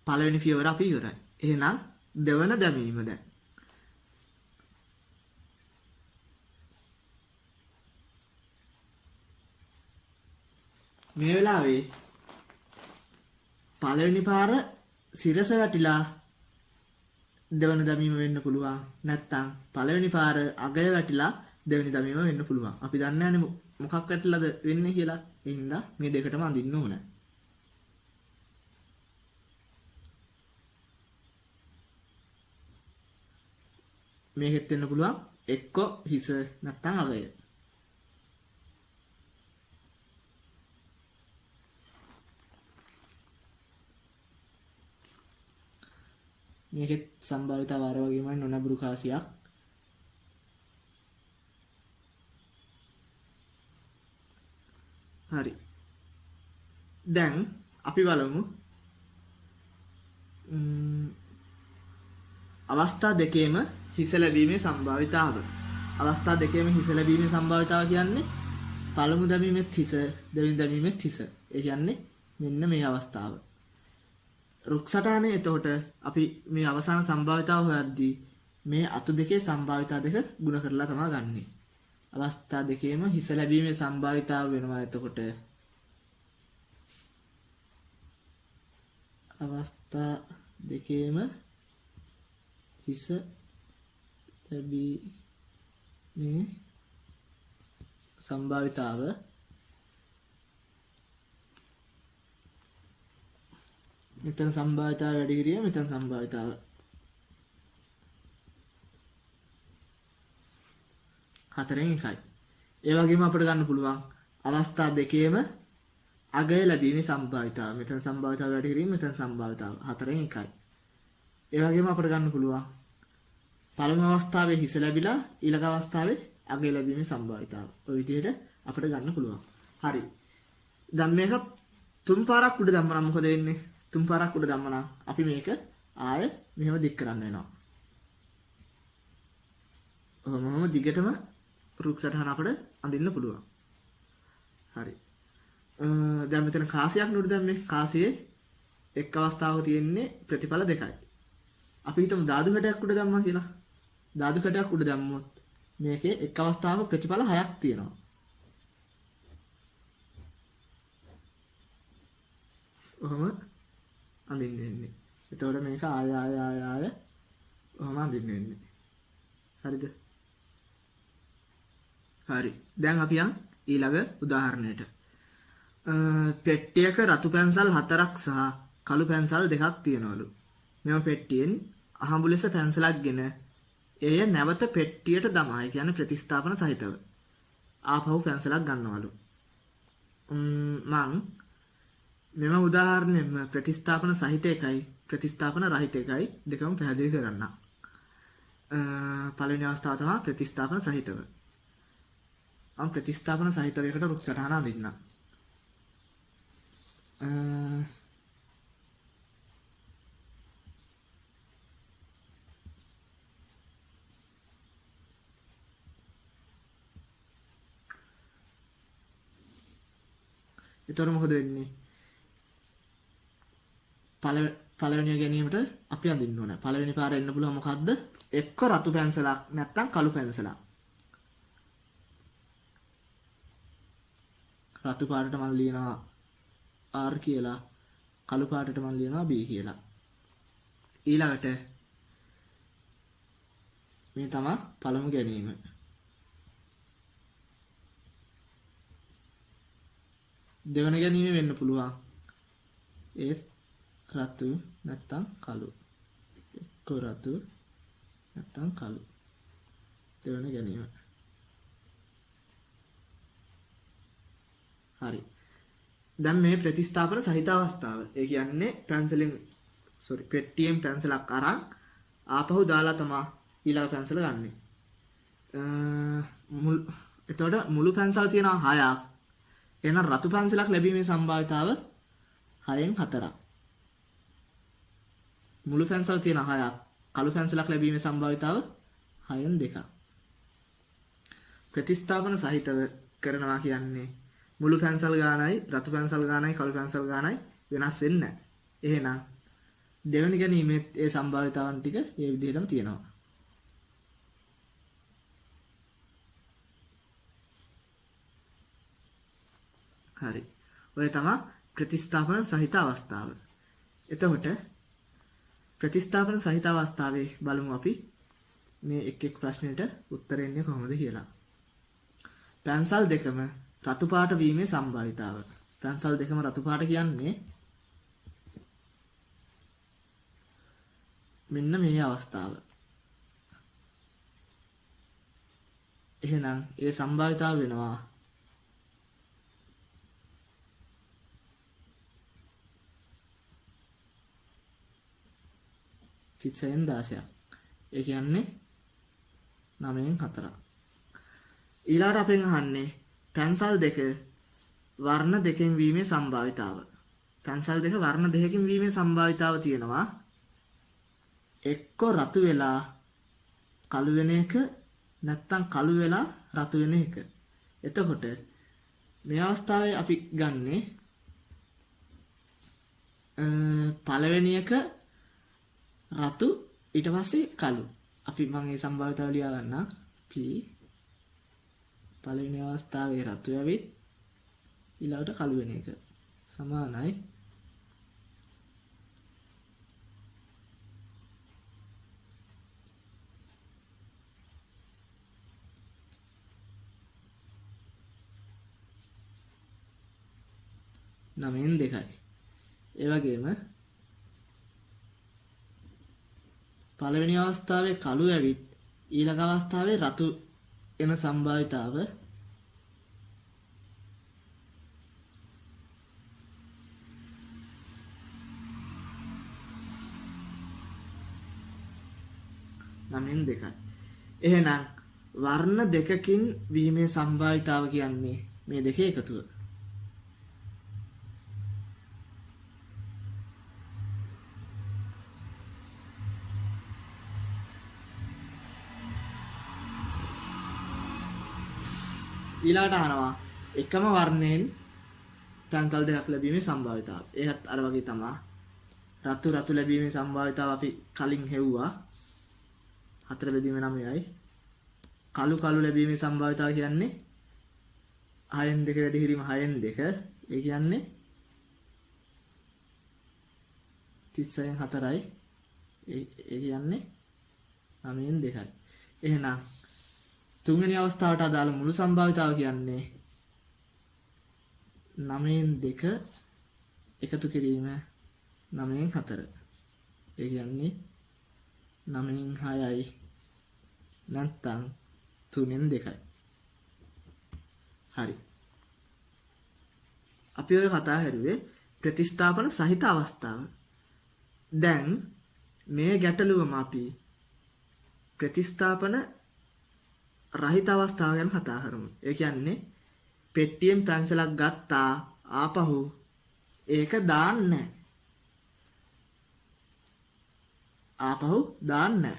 S1: පළවෙනි පියවර අපි ඉවරයි. එහෙනම් දෙවන දැමීම දැන්. මේ වෙලාවේ පළවෙනි පාර සිරස වැටිලා දෙවන දැමීම වෙන්න පුළුවන්. නැත්තම් පළවෙනි පාර අගය වැටිලා දෙවෙනි දැමීම වෙන්න පුළුවන්. අපි දන්නේ නැහැ මොකක් වැටිලාද වෙන්නේ කියලා. ඒ හින්දා මේ දෙකටම අඳින්න ඕනේ. මේකෙත් වෙන්න පුළුවන් එක්ක හිස නැත්තම් අගය. මේකෙත් සම්භාවිතාව අර වගේමයි නොනබුරු කාසියක්. හරි. දැන් අපි බලමු අවස්ථා දෙකේම හිස ලැබීමේ සම්භාවිතාව. අවස්ථා දෙකේම හිස ලැබීමේ සම්භාවිතාව කියන්නේ පළමු දැමීමෙත් හිස, දෙවෙනි දැමීමෙත් හිස. ඒ කියන්නේ මෙන්න මේ අවස්ථාව. රුක්සටහනේ එතකොට අපි මේ අවසාන සම්භාවිතාව හොයද්දී මේ අතු දෙකේ සම්භාවිතා දෙක ගුණ කරලා තමයි ගන්නෙ. අවස්ථා දෙකේම හිස ලැබීමේ සම්භාවිතාව වෙනවා එතකොට අවස්ථා දෙකේම හිස ලැබීමේ සම්භාවිතාව මෙතන සම්භාවිතාව වැඩි කිරීම මෙතන සම්භාවිතාව 4න් 1යි. ඒ වගේම අපිට ගන්න පුළුවන් අවස්ථා දෙකේම අගය ලැබීමේ සම්භාවිතාව. මෙතන සම්භාවිතාව වැඩි කිරීම මෙතන සම්භාවිතාව 4න් 1යි. ඒ වගේම අපිට ගන්න පුළුවන් පළමු අවස්ථාවේ හිස ලැබිලා ඊළඟ අවස්ථාවේ අගය ලැබීමේ සම්භාවිතාව. ඔය විදිහට අපිට ගන්න පුළුවන්. හරි. දැන් මේක තුන් පාරක් උඩ දැම්මම මොකද වෙන්නේ? තුන් පාරක් උඩ දැම්මම අපි මේක ආයෙ මෙහෙම දික් කරන්න වෙනවා. ඔහොම දිගටම රුක් සටහන අපිට අඳින්න පුළුවන්. හරි. දැන් මෙතන කාසියක් නුඩ දැම්මේ. කාසියේ එක් අවස්ථාවක තියෙන්නේ ප්‍රතිඵල දෙකයි. අපි හිතමු ධාතු කැටයක් උඩ දැම්මා කියලා. ධාතු කැටයක් උඩ දැම්මොත් මේකේ එක් අවස්ථාවක ප්‍රතිඵල 6ක් තියෙනවා. ඔහොම අඳින්න වෙන්නේ. එතකොට මේක ආය ඔහොම අඳින්න වෙන්නේ. හරිද? හරි. දැන් අපි යන් ඊළඟ උදාහරණයට. පෙට්ටියක රතු පැන්සල් 4ක් සහ කළු පැන්සල් 2ක් තියෙනවලු. මෙම පෙට්ටියෙන් අහඹු ලෙස පැන්සලක් ගෙන එය නැවත පෙට්ටියට දමා, ඒ කියන්නේ ප්‍රතිස්ථාපන සහිතව ආපහු පැන්සලක් ගන්නවලු. මං මෙම උදාහරණයෙම ප්‍රතිස්ථාපන සහිත එකයි ප්‍රතිස්ථාපන රහිත එකයි දෙකම පැහැදිලි කරන්න. පළවෙනි අවස්ථාව තමයි ප්‍රතිස්ථාපන සහිතව. මම ප්‍රතිස්ථාපන සහිතව එකට රුක් සටහන අඳින්නම්. එතකොට මොකද වෙන්නේ? පළවෙනිය ගැනීමට අපි අඳින්න ඕන. පළවෙනි පාර එන්න පුළුවන් මොකද්ද? එක්ක රතු පැන්සලක් නැත්නම් කළු පැන්සලක්. රතු පාටට මම ලියනවා R කියලා. කළු පාටට මම ලියනවා B කියලා. ඊළඟට මේ තමයි පළමු ගැනීම. දෙවන ගැනීම වෙන්න පුළුවන්. ඒ රතු නැත්තම් කළු. එක්ක රතු නැත්තම් කළු. දෙවන ගැනීම. හරි. දැන් මේ ප්‍රතිස්ථාපන සහිත අවස්ථාව. ඒ කියන්නේ පෙට්ටියෙන් පැන්සලක් අරන් ආපහු දාලා තමයි ඊළඟ පැන්සල ගන්නෙ. එතකොට මුළු පැන්සල් තියෙනවා 6ක්. එහෙනම් රතු පැන්සලක් ලැබීමේ සම්භාවිතාව 6න් 4ක්. මුළු පැන්සල් තියෙන 6ක්. කළු පැන්සලක් ලැබීමේ සම්භාවිතාව 6න් 2ක්. ප්‍රතිස්ථාපන සහිතව කරනවා කියන්නේ මුළු පැන්සල් ගානයි රතු පැන්සල් ගානයි කළු පැන්සල් ගානයි වෙනස් වෙන්නේ නැහැ. එහෙනම් දෙවෙනි ගැනීමේ ඒ සම්භාවිතාවන් ටික මේ විදිහටම තියෙනවා. හරි. ඔය තමයි ප්‍රතිස්ථාපන සහිත අවස්ථාව. එතකොට ප්‍රතිස්ථාපන සහිත අවස්ථාවේ බලමු අපි මේ එක් ප්‍රශ්නෙට උත්තර එන්නේ කොහොමද කියලා. පැන්සල් දෙකම රතු පාට වීමේ සම්භාවිතාව. පැන්සල් දෙකම රතු පාට කියන්නේ මෙන්න මේ අවස්ථාව. එහෙනම් ඒ සම්භාවිතාව වෙනවා 16ක්. ඒ කියන්නේ 9න් 4ක්. ඊළාට අපෙන් අහන්නේ පැන්සල් දෙක වර්ණ දෙකෙන් වීමේ සම්භාවිතාව. පැන්සල් දෙක වර්ණ දෙකකින් වීමේ සම්භාවිතාව තියෙනවා. එක්ක රතු වෙලා කළු වෙන එක නැත්තම් කළු වෙලා රතු වෙන එක. එතකොට මේ අවස්ථාවේ අපි ගන්නේ පළවෙනි එක රතු ඊට පස්සේ කළු. අපි මම මේ සම්භාවිතාව ලියා ගන්නම්. P පළවෙනි අවස්ථාවේ රතු ඇවිත් ඊළඟට කළු වෙන එක සමානයි නමෙන් 2යි. ඒ වගේම පළවෙනි අවස්ථාවේ කළු ඇවිත් ඊළඟ අවස්ථාවේ රතු එන සම්භාවිතාව නමෙන් 2යි. එහෙනම් වර්ණ දෙකකින් වීමේ සම්භාවිතාව කියන්නේ මේ දෙකේ එකතුව. ඊළඟට අහනවා එකම වර්ණයෙන් පැන්සල් දෙකක් ලැබීමේ සම්භාවිතාව. ඒකත් අර වගේ තමයි. රතු ලැබීමේ සම්භාවිතාව අපි කලින් හෙව්වා. 4 බෙදීම 9යි. කළු ලැබීමේ සම්භාවිතාව කියන්නේ 6න් 2 වැඩි කිරීම 6න් 2. ඒ කියන්නේ 36න් 4යි. ඒ කියන්නේ 9න් 2යි. එහෙනම් තුන්වෙනි අවස්ථාවට අදාළ මුළු සම්භාවිතාව කියන්නේ 9න් 2 එකතු කිරීම 9න් 4. ඒ කියන්නේ 9න් 6යි නැත්නම් 3න් 2යි. හරි. අපි ඔය කතා කරුවේ ප්‍රතිස්ථාපන සහිත අවස්ථාව. දැන් මේ ගැටලුවම අපි ප්‍රතිස්ථාපන රහිත අවස්ථාව ගැන කතා කරමු. ඒ කියන්නේ පෙට්ටියෙන් පැන්සලක් ගත්තා ආපහු ඒක දාන්නේ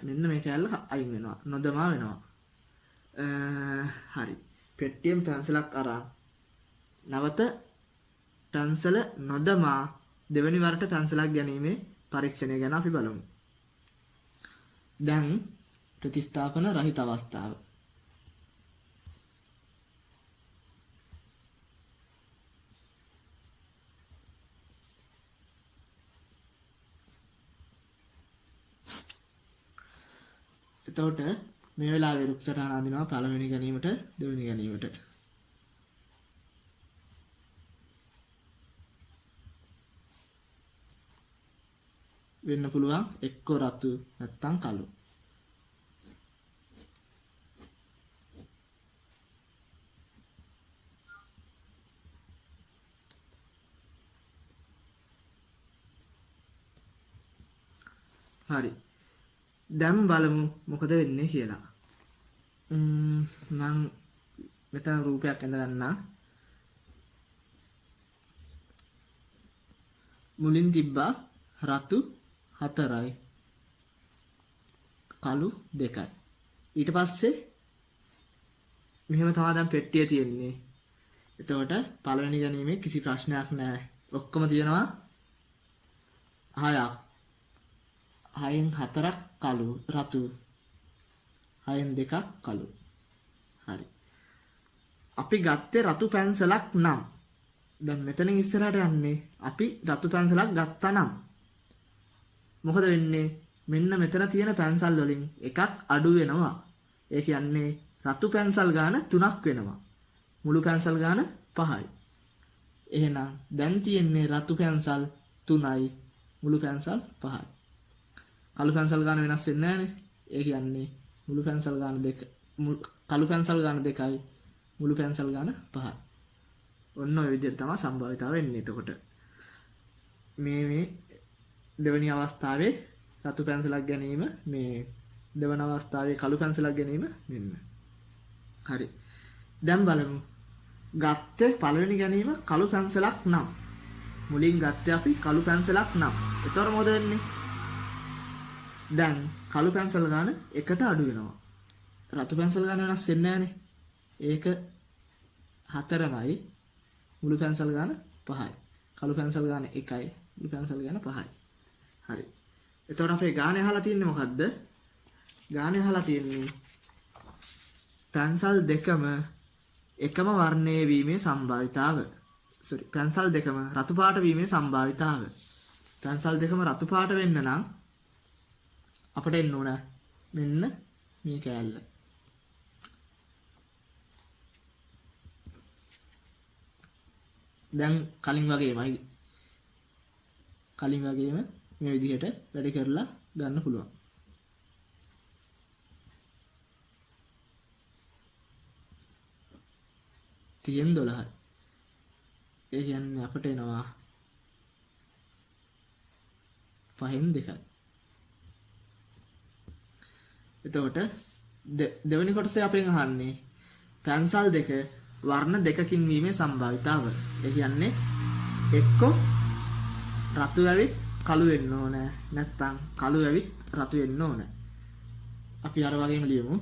S1: මෙන්න මේ කැල්ල අයින් වෙනවා. නොදමා වෙනවා. හරි. පෙට්ටියෙන් පැන්සලක් අරන් නැවත පැන්සල නොදමා දෙවෙනි වරට පැන්සලක් ගැනීමේ පරීක්ෂණය ගැන අපි බලමු. දැන් ප්‍රතිස්ථාපන රහිත අවස්ථාව. එතකොට මේ වෙලාවේ රුක් සටහන අඳිනවා පළවෙනි ගැනීමට දෙවෙනි ගැනීමට. වෙන්න පුළුවන් එක්ක රතු නැත්තම් කළු. හරි. දැන් බලමු මොකද වෙන්නේ කියලා. මම මෙතන රූපයක් ඇඳ ගන්නවා. මුලින් තිබ්බා රතු 4යි කළු 2යි. ඊට පස්සේ මෙහෙම තමයි දැන් පෙට්ටිය තියෙන්නේ. එතකොට පළවෙනි ගැනීමේ කිසි ප්‍රශ්නයක් නැහැ. ඔක්කොම තියෙනවා 6ක්. 6න් 4ක් කළු රතු. 6න් 2ක් කළු. හරි. අපි ගත්තේ රතු පැන්සලක් නම් දැන් මෙතනින් ඉස්සරහට යන්නේ අපි රතු පැන්සලක් ගත්තා නම් මොකද වෙන්නේ? මෙන්න මෙතන තියෙන පැන්සල් වලින් එකක් අඩු වෙනවා. ඒ කියන්නේ රතු පැන්සල් ගාන 3ක් වෙනවා. මුළු පැන්සල් ගාන 5යි. එහෙනම් දැන් තියෙන්නේ රතු පැන්සල් 3යි මුළු පැන්සල් 5යි. කළු පැන්සල් ගාන වෙනස් වෙන්නේ නැහනේ. ඒ කියන්නේ මුළු පැන්සල් ගාන 2 කළු පැන්සල් ගාන 2යි මුළු පැන්සල් ගාන 5යි. ඔන්න ඔය විදිහට තමයි සම්භාවිතාව වෙන්නේ. එතකොට මේ දෙවැනි අවස්ථාවේ රතු පැන්සලක් ගැනීම මේ දෙවන අවස්ථාවේ කළු පැන්සලක් ගැනීම මෙන්න. හරි. දැන් බලමු. ගත්තේ පළවෙනි ගැනීම කළු පැන්සලක් නම් මුලින් ගත්තේ අපි කළු පැන්සලක් නම්. එතකොට මොකද වෙන්නේ? දැන් කළු පැන්සල් ගාන එකට අඩු වෙනවා. රතු පැන්සල් ගාන වෙනස් වෙන්නේ නැහනේ. ඒක 4යි මුළු පැන්සල් ගාන 5යි. කළු පැන්සල් ගාන 1යි මුළු පැන්සල් ගාන 5යි. හරි. එතකොට අපේ ගානේ අහලා තියෙන්නේ මොකද්ද? ගානේ අහලා තියෙන්නේ පැන්සල් දෙකම එකම වර්ණයේ වීමේ සම්භාවිතාව. පැන්සල් දෙකම රතු පාට වීමේ සම්භාවිතාව. පැන්සල් දෙකම රතු පාට වෙන්න නම් අපිට එන්න ඕන මෙන්න මේ කෑල්ල. දැන් කලින් වගේම මේ විදිහට වැඩ කරලා ගන්න පුළුවන්. තියෙන 12යි. ඒ කියන්නේ අපිට එනවා 5න් 2යි. එතකොට දෙවෙනි කොටසේ අපෙන් අහන්නේ පැන්සල් දෙක වර්ණ දෙකකින් වීමේ සම්භාවිතාව. ඒ කියන්නේ එක්ක රතු ඇවිත් කළු වෙන්න ඕන නැත්නම් කළු ඇවිත් රතු වෙන්න ඕන. අපි අර වගේම ලියමු.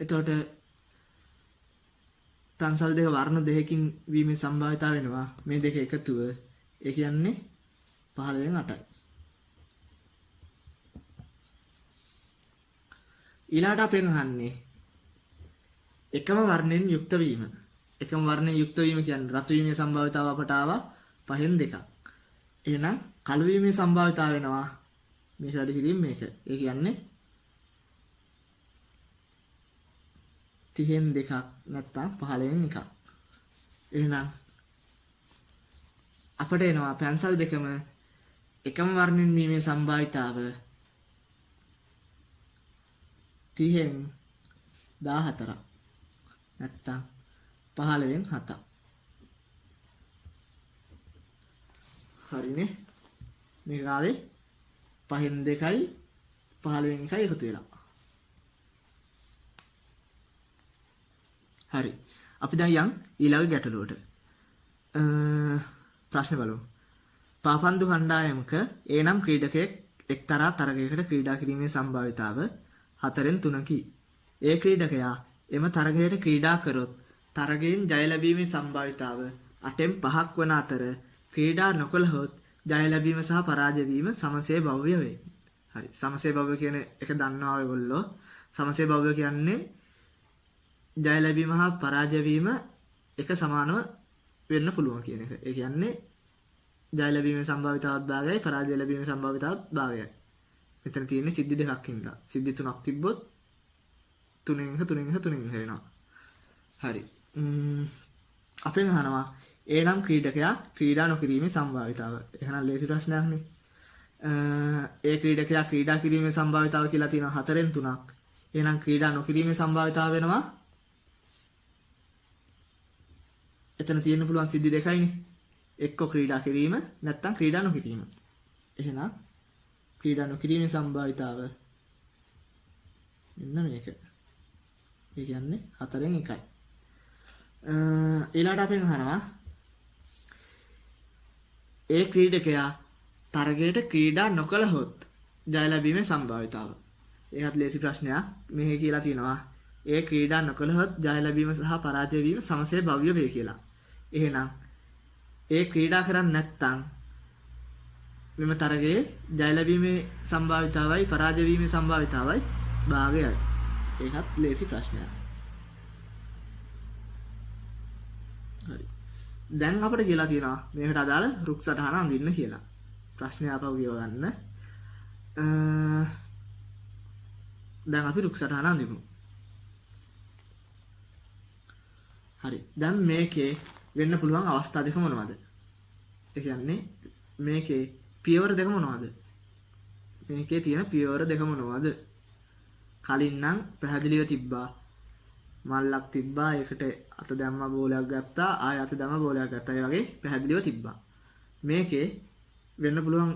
S1: එතකොට පැන්සල් දෙක වර්ණ දෙකකින් වීමේ සම්භාවිතාව වෙනවා මේ දෙක එකතුව. ඒ කියන්නේ 15න් 8යි. ඊළාට අපෙන් අහන්නේ එකම වර්ණයෙන් යුක්ත වීම. එකම වර්ණයෙන් යුක්ත වීම කියන්නේ රතු වීමේ සම්භාවිතාව අපට ආවා 5න් 2ක්. එහෙනම් කළු වීමේ සම්භාවිතාව වෙනවා මේක වැඩි කිරීම මේක. ඒ කියන්නේ 30න් 2ක් නැත්නම් 15න් 1ක්. එහෙනම් අපට එනවා පැන්සල් දෙකම එකම වර්ණයෙන් වීමේ සම්භාවිතාව 30න් 14ක් නැත්නම් 15න් 7ක්. හරිනේ. මේක ආවේ 5න් 2යි 15න් 1යි එකතු වෙලා. හරි. අපි දැන් යන් ඊළඟ ගැටලුවට. ප්‍රශ්න බලමු. පාපන්දු කණ්ඩායමක එනම් ක්‍රීඩකයෙක් එක්තරා තරගයකට ක්‍රීඩා කිරීමේ සම්භාවිතාව 4න් 3කි. ඒ ක්‍රීඩකයා එම තරගයට ක්‍රීඩා කරොත් තරගයෙන් ජය ලැබීමේ සම්භාවිතාව 8න් 5ක් වන අතර ක්‍රීඩා නොකළහොත් ජය ලැබීම සහ පරාජය වීම සමසේ භව්‍ය වේ. හරි. සමසේ භව්‍ය කියන එක දන්නවා ඔයගොල්ලෝ. සමසේ භව්‍ය කියන්නේ ජය ලැබීම හා පරාජය වීම එක සමානව වෙන්න පුළුවන් කියන එක. ඒ කියන්නේ ජය ලැබීමේ සම්භාවිතාවත් භාගයයි පරාජය ලැබීමේ සම්භාවිතාවත් භාගයයි. මෙතන තියෙන්නේ සිද්ධි දෙකක් හින්දා. සිද්ධි තුනක් තිබ්බොත් 3 වෙනවා. හරි. අපෙන් අහනවා එනම් ක්‍රීඩකයා ක්‍රීඩා නොකිරීමේ සම්භාවිතාව. එහෙනම් ලේසි ප්‍රශ්නයක් නේ. ඒ ක්‍රීඩකයා ක්‍රීඩා කිරීමේ සම්භාවිතාව කියලා තියෙනවා 4න් 3ක්. එහෙනම් ක්‍රීඩා නොකිරීමේ සම්භාවිතාව වෙනවා එතන තියෙන්න පුළුවන් සිද්ධි දෙකයිනේ. එක්ක ක්‍රීඩා කිරීම නැත්නම් ක්‍රීඩා නොකිරීම. එහෙනම් ක්‍රීඩා නොකිරීමේ සම්භාවිතාව මෙන්න මේක. ඒ කියන්නේ 4න් 1යි. ඊළඟට අපි අහනවා ඒ ක්‍රීඩකයා තරගයට ක්‍රීඩා නොකළහොත් ජය ලැබීමේ සම්භාවිතාව. ඒකත් ලේසි ප්‍රශ්නයක්. මෙහි කියලා තියෙනවා ඒ ක්‍රීඩා නොකළහොත් ජය ලැබීම සහ පරාජය වීම සමසේ භව්‍ය වේ කියලා. එහෙනම් ඒ ක්‍රීඩා කරන්නේ නැත්නම් මෙම තරගයේ ජය ලැබීමේ සම්භාවිතාවයි පරාජය වීමේ සම්භාවිතාවයි භාගයයි. ඒකත් ලේසි ප්‍රශ්නයක්. හරි. දැන් අපිට කියලා තියෙනවා මේකට අදාළ රුක් සටහන අඳින්න කියලා. ප්‍රශ්නය අපව කියව ගන්න. දැන් අපි රුක් සටහන අඳිමු. හරි. දැන් මේකේ වෙන්න පුළුවන් අවස්ථා දෙක මොනවද? ඒ කියන්නේ මේකේ පියවර දෙක මොනවද? මේකේ තියෙන පියවර දෙක මොනවද? කලින් නම් පැහැදිලිව තිබ්බා. මල්ලක් තිබ්බා. ඒකට අත දැම්ම බෝලයක් ගත්තා. ආය අත දැම්ම බෝලයක් ගත්තා. ඒ වගේ පැහැදිලිව තිබ්බා. මේකේ වෙන්න පුළුවන්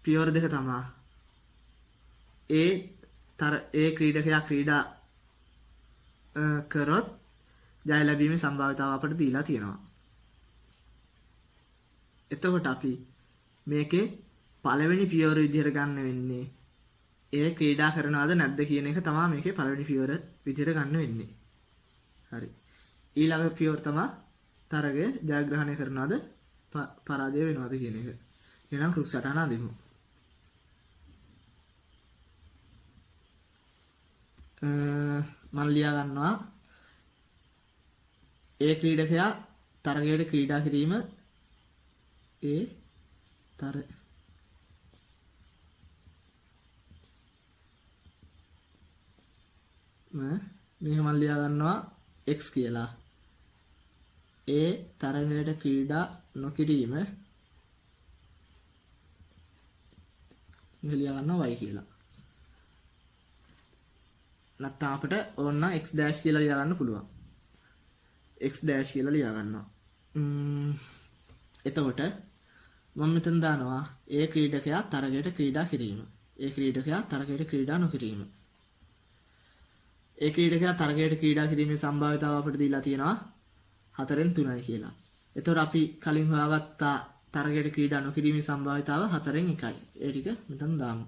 S1: පියවර දෙක තමයි ඒ ක්‍රීඩකයා ක්‍රීඩා කරොත් ජය ලැබීමේ සම්භාවිතාව අපිට දීලා තියෙනවා. එතකොට අපි මේකේ පළවෙනි පියවර විදිහට ගන්න වෙන්නේ ඒ ක්‍රීඩා කරනවද නැද්ද කියන එක තමයි මේකේ පළවෙනි පියවර විදිහට ගන්න වෙන්නේ. හරි. ඊළඟ පියවර තමයි තරගය ජයග්‍රහණය කරනවද පරාජය වෙනවද කියන එක. එහෙනම් රුක් සටහන අඳිමු. මම ලියා ගන්නවා ඒ ක්‍රීඩකයා තරගයට ක්‍රීඩා කිරීම මේක මම ලියා ගන්නවා x කියලා. ඒ තරගයට ක්‍රීඩා නොකිරීම ලියා ගන්නවා y කියලා. නැත්නම් අපිට ඕන x dash කියලා ලියා ගන්න පුළුවන්. x dash කියලා ලියා ගන්නවා. එතකොට මම මෙතන දානවා ඒ ක්‍රීඩකයා තරගයට ක්‍රීඩා කිරීම. ඒ ක්‍රීඩකයා තරගයට ක්‍රීඩා නොකිරීම. ඒ ක්‍රීඩකයා තරගයට ක්‍රීඩා කිරීමේ සම්භාවිතාව අපිට දීලා තියෙනවා 4න් 3යි කියලා. එතකොට අපි කලින් හොයාගත්ත තරගයට ක්‍රීඩා නොකිරීමේ සම්භාවිතාව 4න් 1යි. ඒ ටික මෙතන දාමු.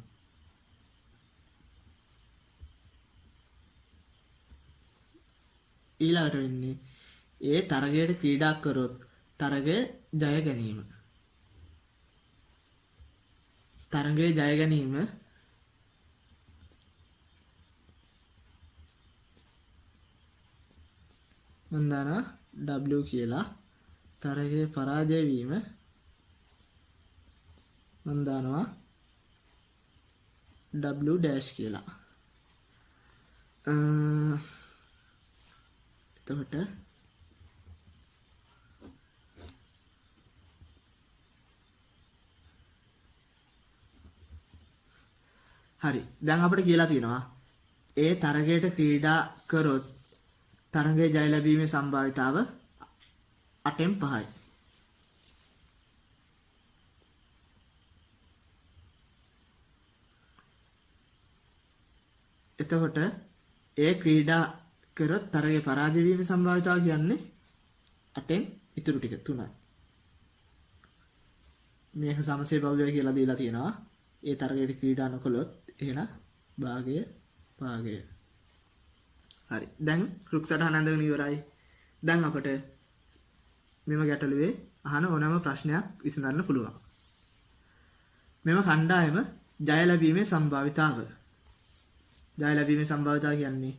S1: ඊළඟට වෙන්නේ ඒ තරගයට ක්‍රීඩා කරොත් තරගය ජය ගැනීම. තරගයේ ජය ගැනීම මම දානවා W කියලා. තරගයේ පරාජය වීම මම දානවා W dash කියලා. එතකොට හරි. දැන් අපිට කියලා තියෙනවා ඒ තරගයට ක්‍රීඩා කරොත් තරගයේ ජය ලැබීමේ සම්භාවිතාව 8න් 5යි. එතකොට ඒ ක්‍රීඩා කරොත් තරගයේ පරාජය වීමේ සම්භාවිතාව කියන්නේ 8න් ඉතුරු ටික 3යි. මේක සමසේ බහුවය කියලා දීලා තියෙනවා. ඒ තරගයට ක්‍රීඩා නොකළොත් එහෙනම් භාගය. හරි. දැන් රුක් සටහන අඳගෙන ඉවරයි. දැන් අපට මෙම ගැටලුවේ අහන ඕනෑම ප්‍රශ්නයක් විසඳන්න පුළුවන්. මෙම කණ්ඩායම ජය ලැබීමේ සම්භාවිතාව. ජය ලැබීමේ සම්භාවිතාව කියන්නේ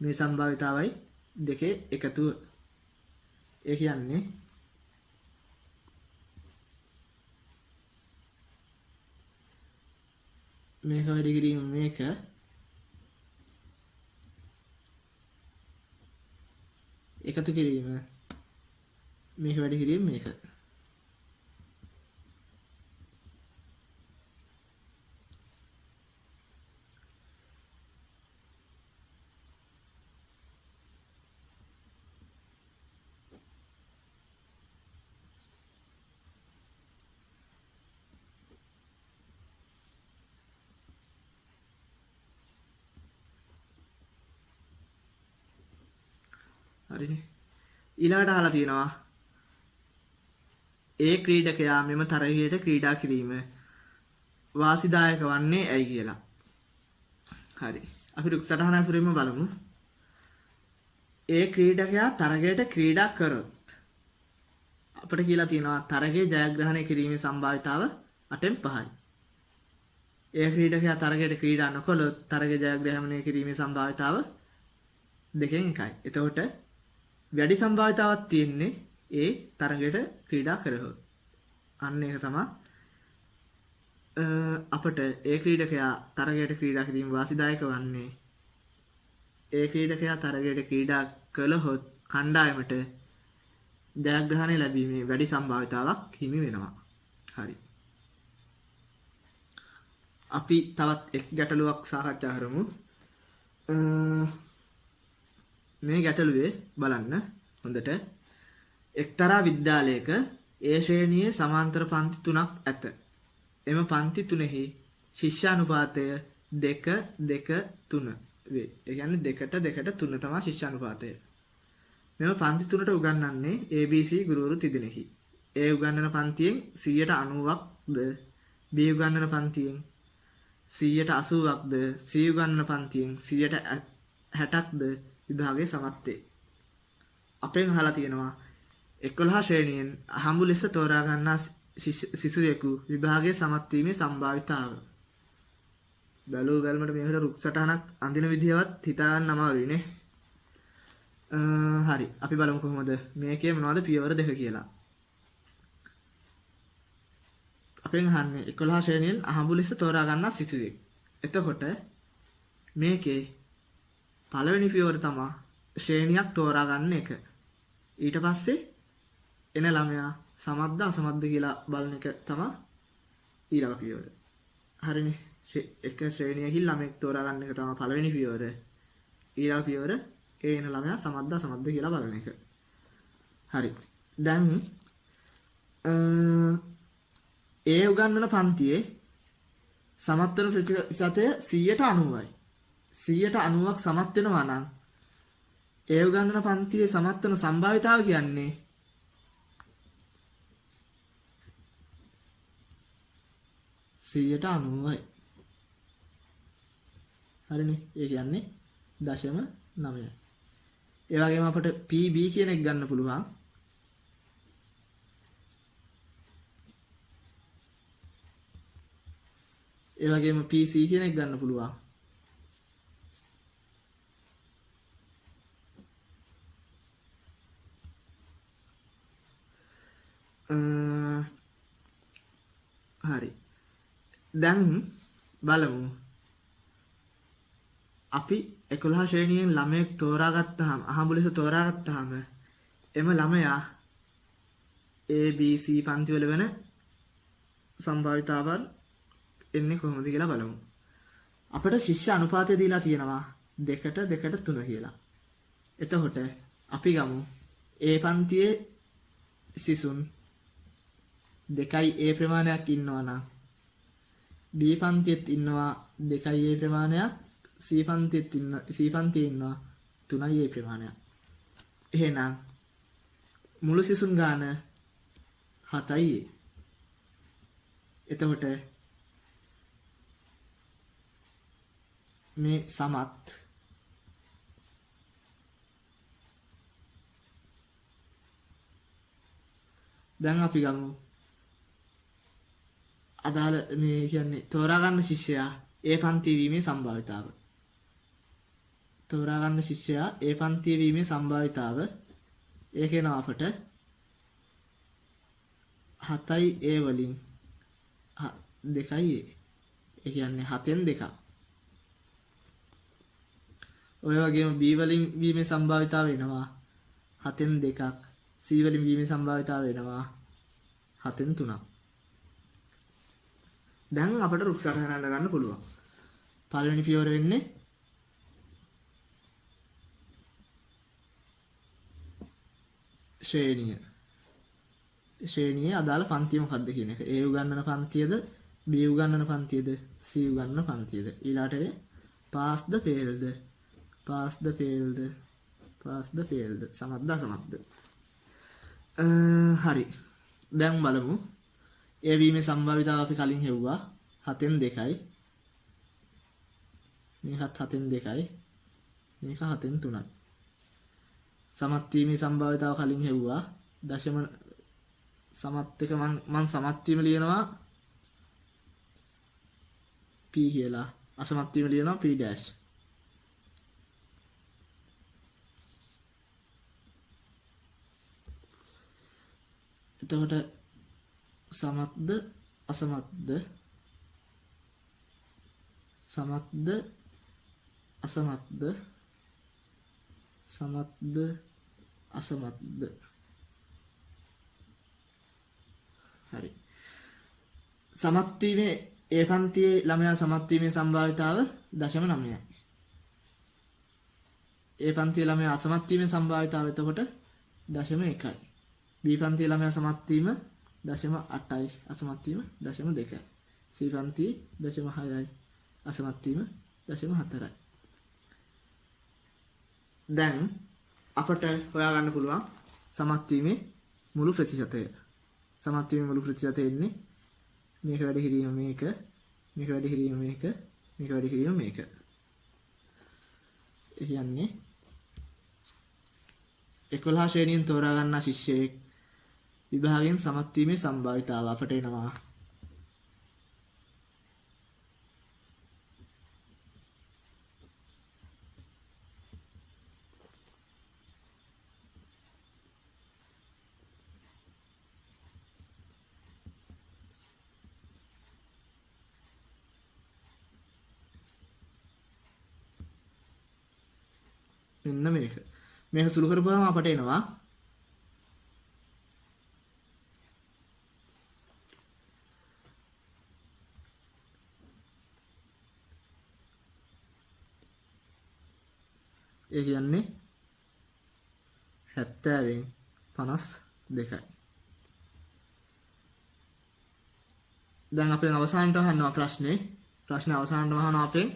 S1: මේ සම්භාවිතාවයි දෙකේ එකතුව. ඒ කියන්නේ මේක වැඩි කිරීම මේක එකතු කිරීම මේක වැඩි කිරීම මේක. හරිනේ. ඊළඟට අහලා තියෙනවා ඒ ක්‍රීඩකයා මෙම තරගයට ක්‍රීඩා කිරීම වාසිදායක වන්නේ ඇයි කියලා. හරි. අපි රුක් සටහන ඇසුරින්ම බලමු. ඒ ක්‍රීඩකයා තරගයට ක්‍රීඩා කරොත් අපිට කියලා තියෙනවා තරගයේ ජයග්‍රහණය කිරීමේ සම්භාවිතාව 8න් 5යි. ඒ ක්‍රීඩකයා තරගයට ක්‍රීඩා නොකළොත් තරගයේ ජයග්‍රහණය කිරීමේ සම්භාවිතාව 2න් 1යි. එතකොට වැඩි සම්භාවිතාවක් තියෙන්නේ ඒ තරගයට ක්‍රීඩා කරහොත්. අන්න ඒක තමයි අපට ඒ ක්‍රීඩකයා තරගයට ක්‍රීඩා කිරීම වාසිදායක වන්නේ. ඒ ක්‍රීඩකයා තරගයට ක්‍රීඩා කළහොත් කණ්ඩායමට ජයග්‍රහණය ලැබීමේ වැඩි සම්භාවිතාවක් හිමි වෙනවා. හරි. අපි තවත් එක් ගැටලුවක් සාකච්ඡා කරමු. මේ ගැටලුවේ බලන්න හොඳට එක්තරා විද්‍යාලයක ඒ ශ්‍රේණියේ සමාන්තර පන්ති 3ක් ඇත. එම පන්ති 3හි ශිෂ්‍යානුපාතය 2 2 3 වේ. ඒ කියන්නේ 2ට 2ට 3 තමයි ශිෂ්‍යානුපාතය. මෙම පන්ති 3ට උගන්වන්නේ ABC ගුරුවරු තිදෙනෙකි. ඒ උගන්වන පන්තියෙන් 90%ක්ද B උගන්වන පන්තියෙන් 80%ක්ද C උගන්වන පන්තියෙන් 60%ක්ද විභාගයේ සමත් වේ. අපෙන් අහලා තියෙනවා 11 ශ්‍රේණියෙන් අහඹු ලෙස තෝරා ගන්නා සිසුවෙකු විභාගයේ සමත් වීමේ සම්භාවිතාව. බැලුව බැලමට මේකට රුක් සටහනක් අඳින විදියවත් හිතා ගන්න අමාරුයි නේ. හරි. අපි බලමු කොහොමද මේකේ මොනවද පියවර දෙක කියලා. අපෙන් අහන්නේ 11 ශ්‍රේණියෙන් අහඹු ලෙස තෝරා ගන්නා සිසුවෙක්. එතකොට මේකේ පළවෙනි පියවර තමයි ශ්‍රේණියක් තෝරා ගන්න එක. ඊට පස්සේ එන ළමයා සමත්ද අසමත්ද කියලා බලන එක තමයි ඊළඟ පියවර. හරිනේ. එක ශ්‍රේණියකින් ළමෙක් තෝරා ගන්න එක තමයි පළවෙනි පියවර. ඊළඟ පියවර ඒ එන ළමයා සමත්ද අසමත්ද කියලා බලන එක. හරි. දැන් ඒ උගන්වන පන්තියේ සමත් වෙන ප්‍රතිශතය 90%යි. 90%ක් සමත් වෙනවා නම් ඒ උගන්වන පන්තියේ සමත් වෙන සම්භාවිතාව කියන්නේ 90%යි. හරිනේ. ඒ කියන්නේ 0.9. ඒ වගේම අපිට PB කියන එක ගන්න පුළුවන්. ඒ වගේම PC කියන එක ගන්න පුළුවන්. හරි. දැන් බලමු. අපි 11 ශ්‍රේණියෙන් ළමයෙක් තෝරාගත්තාම අහඹු ලෙස තෝරාගත්තාම එම ළමයා ABC පන්ති වල වෙන සම්භාවිතාවන් එන්නේ කොහොමද කියලා බලමු. අපිට ශිෂ්‍ය අනුපාතය දීලා තියෙනවා 2ට 2ට 3 කියලා. එතකොට අපි ගමු ඒ පන්තියේ සිසුන් 2යි ඒ ප්‍රමාණයක් ඉන්නවා නම් B පන්තියෙත් ඉන්නවා 2යි ඒ ප්‍රමාණයක් C පන්තියේ ඉන්නවා 3යි ඒ ප්‍රමාණයක්. එහෙනම් මුළු සිසුන් ගාන 7යි. එතකොට මේ සමත් දැන් අපි ගමු අදාළ මේ කියන්නේ තෝරා ගන්න ශිෂ්‍යයා ඒ පන්තියේ වීමේ සම්භාවිතාව. තෝරා ගන්න ශිෂ්‍යයා ඒ පන්තියේ වීමේ සම්භාවිතාව ඒකේන අපට 7යි ඒ වලින් 2යි ඒ කියන්නේ 7න් 2ක්. ඔය වගේම B වලින් වීමේ සම්භාවිතාව වෙනවා 7න් 2ක්. C වලින් වීමේ සම්භාවිතාව වෙනවා 7න් 3ක්. දැන් අපට රුක් සටහන අඳ ගන්න පුළුවන්. පළවෙනි පියවර වෙන්නේ ශ්‍රේණියේ අදාළ පන්තිය මොකක්ද කියන එක. A උගන්වන පන්තියද B උගන්වන පන්තියද C උගන්වන පන්තියද. ඊළාට පාස්ද ෆේල්ද සමත්ද අසමත්ද. හරි. දැන් බලමු. ඒ වීමේ සම්භාවිතාව අපි කලින් හෙව්වා 7න් 2යි. මේකත් 7න් 2යි. මේක 7න් 3යි. සමත් වීමේ සම්භාවිතාව කලින් හෙව්වා දශම සමත් එක මම සමත් වීම ලියනවා p කියලා. අසමත් වීම ලියනවා p dash. එතකොට සමත්ද අසමත්ද අසමත්ද. හරි. සමත් වීමේ ඒ පන්තියේ ළමයා සමත් වීමේ සම්භාවිතාව 0.9යි. ඒ පන්තියේ ළමයා අසමත් වීමේ සම්භාවිතාව එතකොට 0.1යි. B පන්තියේ ළමයා සමත් වීම 0.8යි. අසමත් වීම 0.2යි. C පන්තියේ 0.6යි. අසමත් වීම 0.4යි. දැන් අපට හොයාගන්න පුළුවන් සමත් වීමේ මුළු ප්‍රතිශතය. සමත් වීමේ මුළු ප්‍රතිශතය එන්නේ මේක වැඩි කිරීම මේක වැඩි කිරීම මේක වැඩි කිරීම මේක. ඒ කියන්නේ 11 ශ්‍රේණියෙන් තෝරා ගන්නා ශිෂ්‍යයෙක් විභාගයෙන් සමත් වීමේ සම්භාවිතාව අපට එනවා මෙන්න මේක සුළු කරපුවාම අපට එනවා ඒ කියන්නේ 70න් 52යි. දැන් අපෙන් අවසානට අහනවා ප්‍රශ්නේ අවසානට අහනවා අපෙන්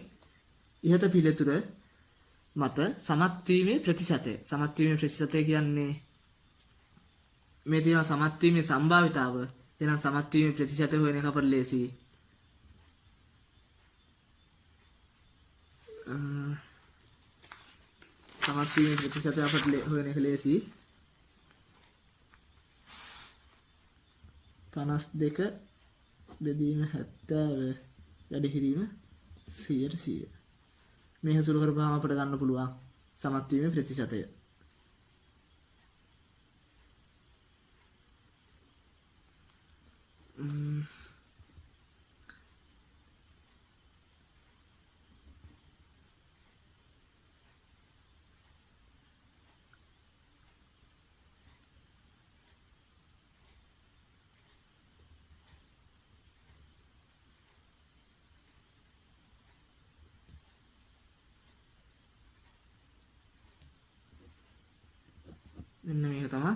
S1: ඉහත පිළිතුර මත සමත් වීමේ ප්‍රතිශතය. සමත් වීමේ ප්‍රතිශතය කියන්නේ මේ තියෙන සමත් වීමේ සම්භාවිතාව. එහෙනම් සමත් වීමේ ප්‍රතිශතය හොයන එක අපට ලේසියි. සමත් වීමේ ප්‍රතිශතය අපට හොයන එක ලේසියි. 52 බෙදීම 70 වැඩි කිරීම 100%. මේක සුළු කරපුවාම අපිට ගන්න පුළුවන් සමත් වීමේ ප්‍රතිශතය.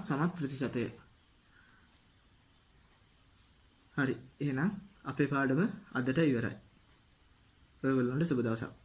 S1: සමත් ප්‍රතිශතය. හරි එහෙනම් අපේ පාඩම අදට ඉවරයි. ඔයගොල්ලන්ට සුබ දවසක්.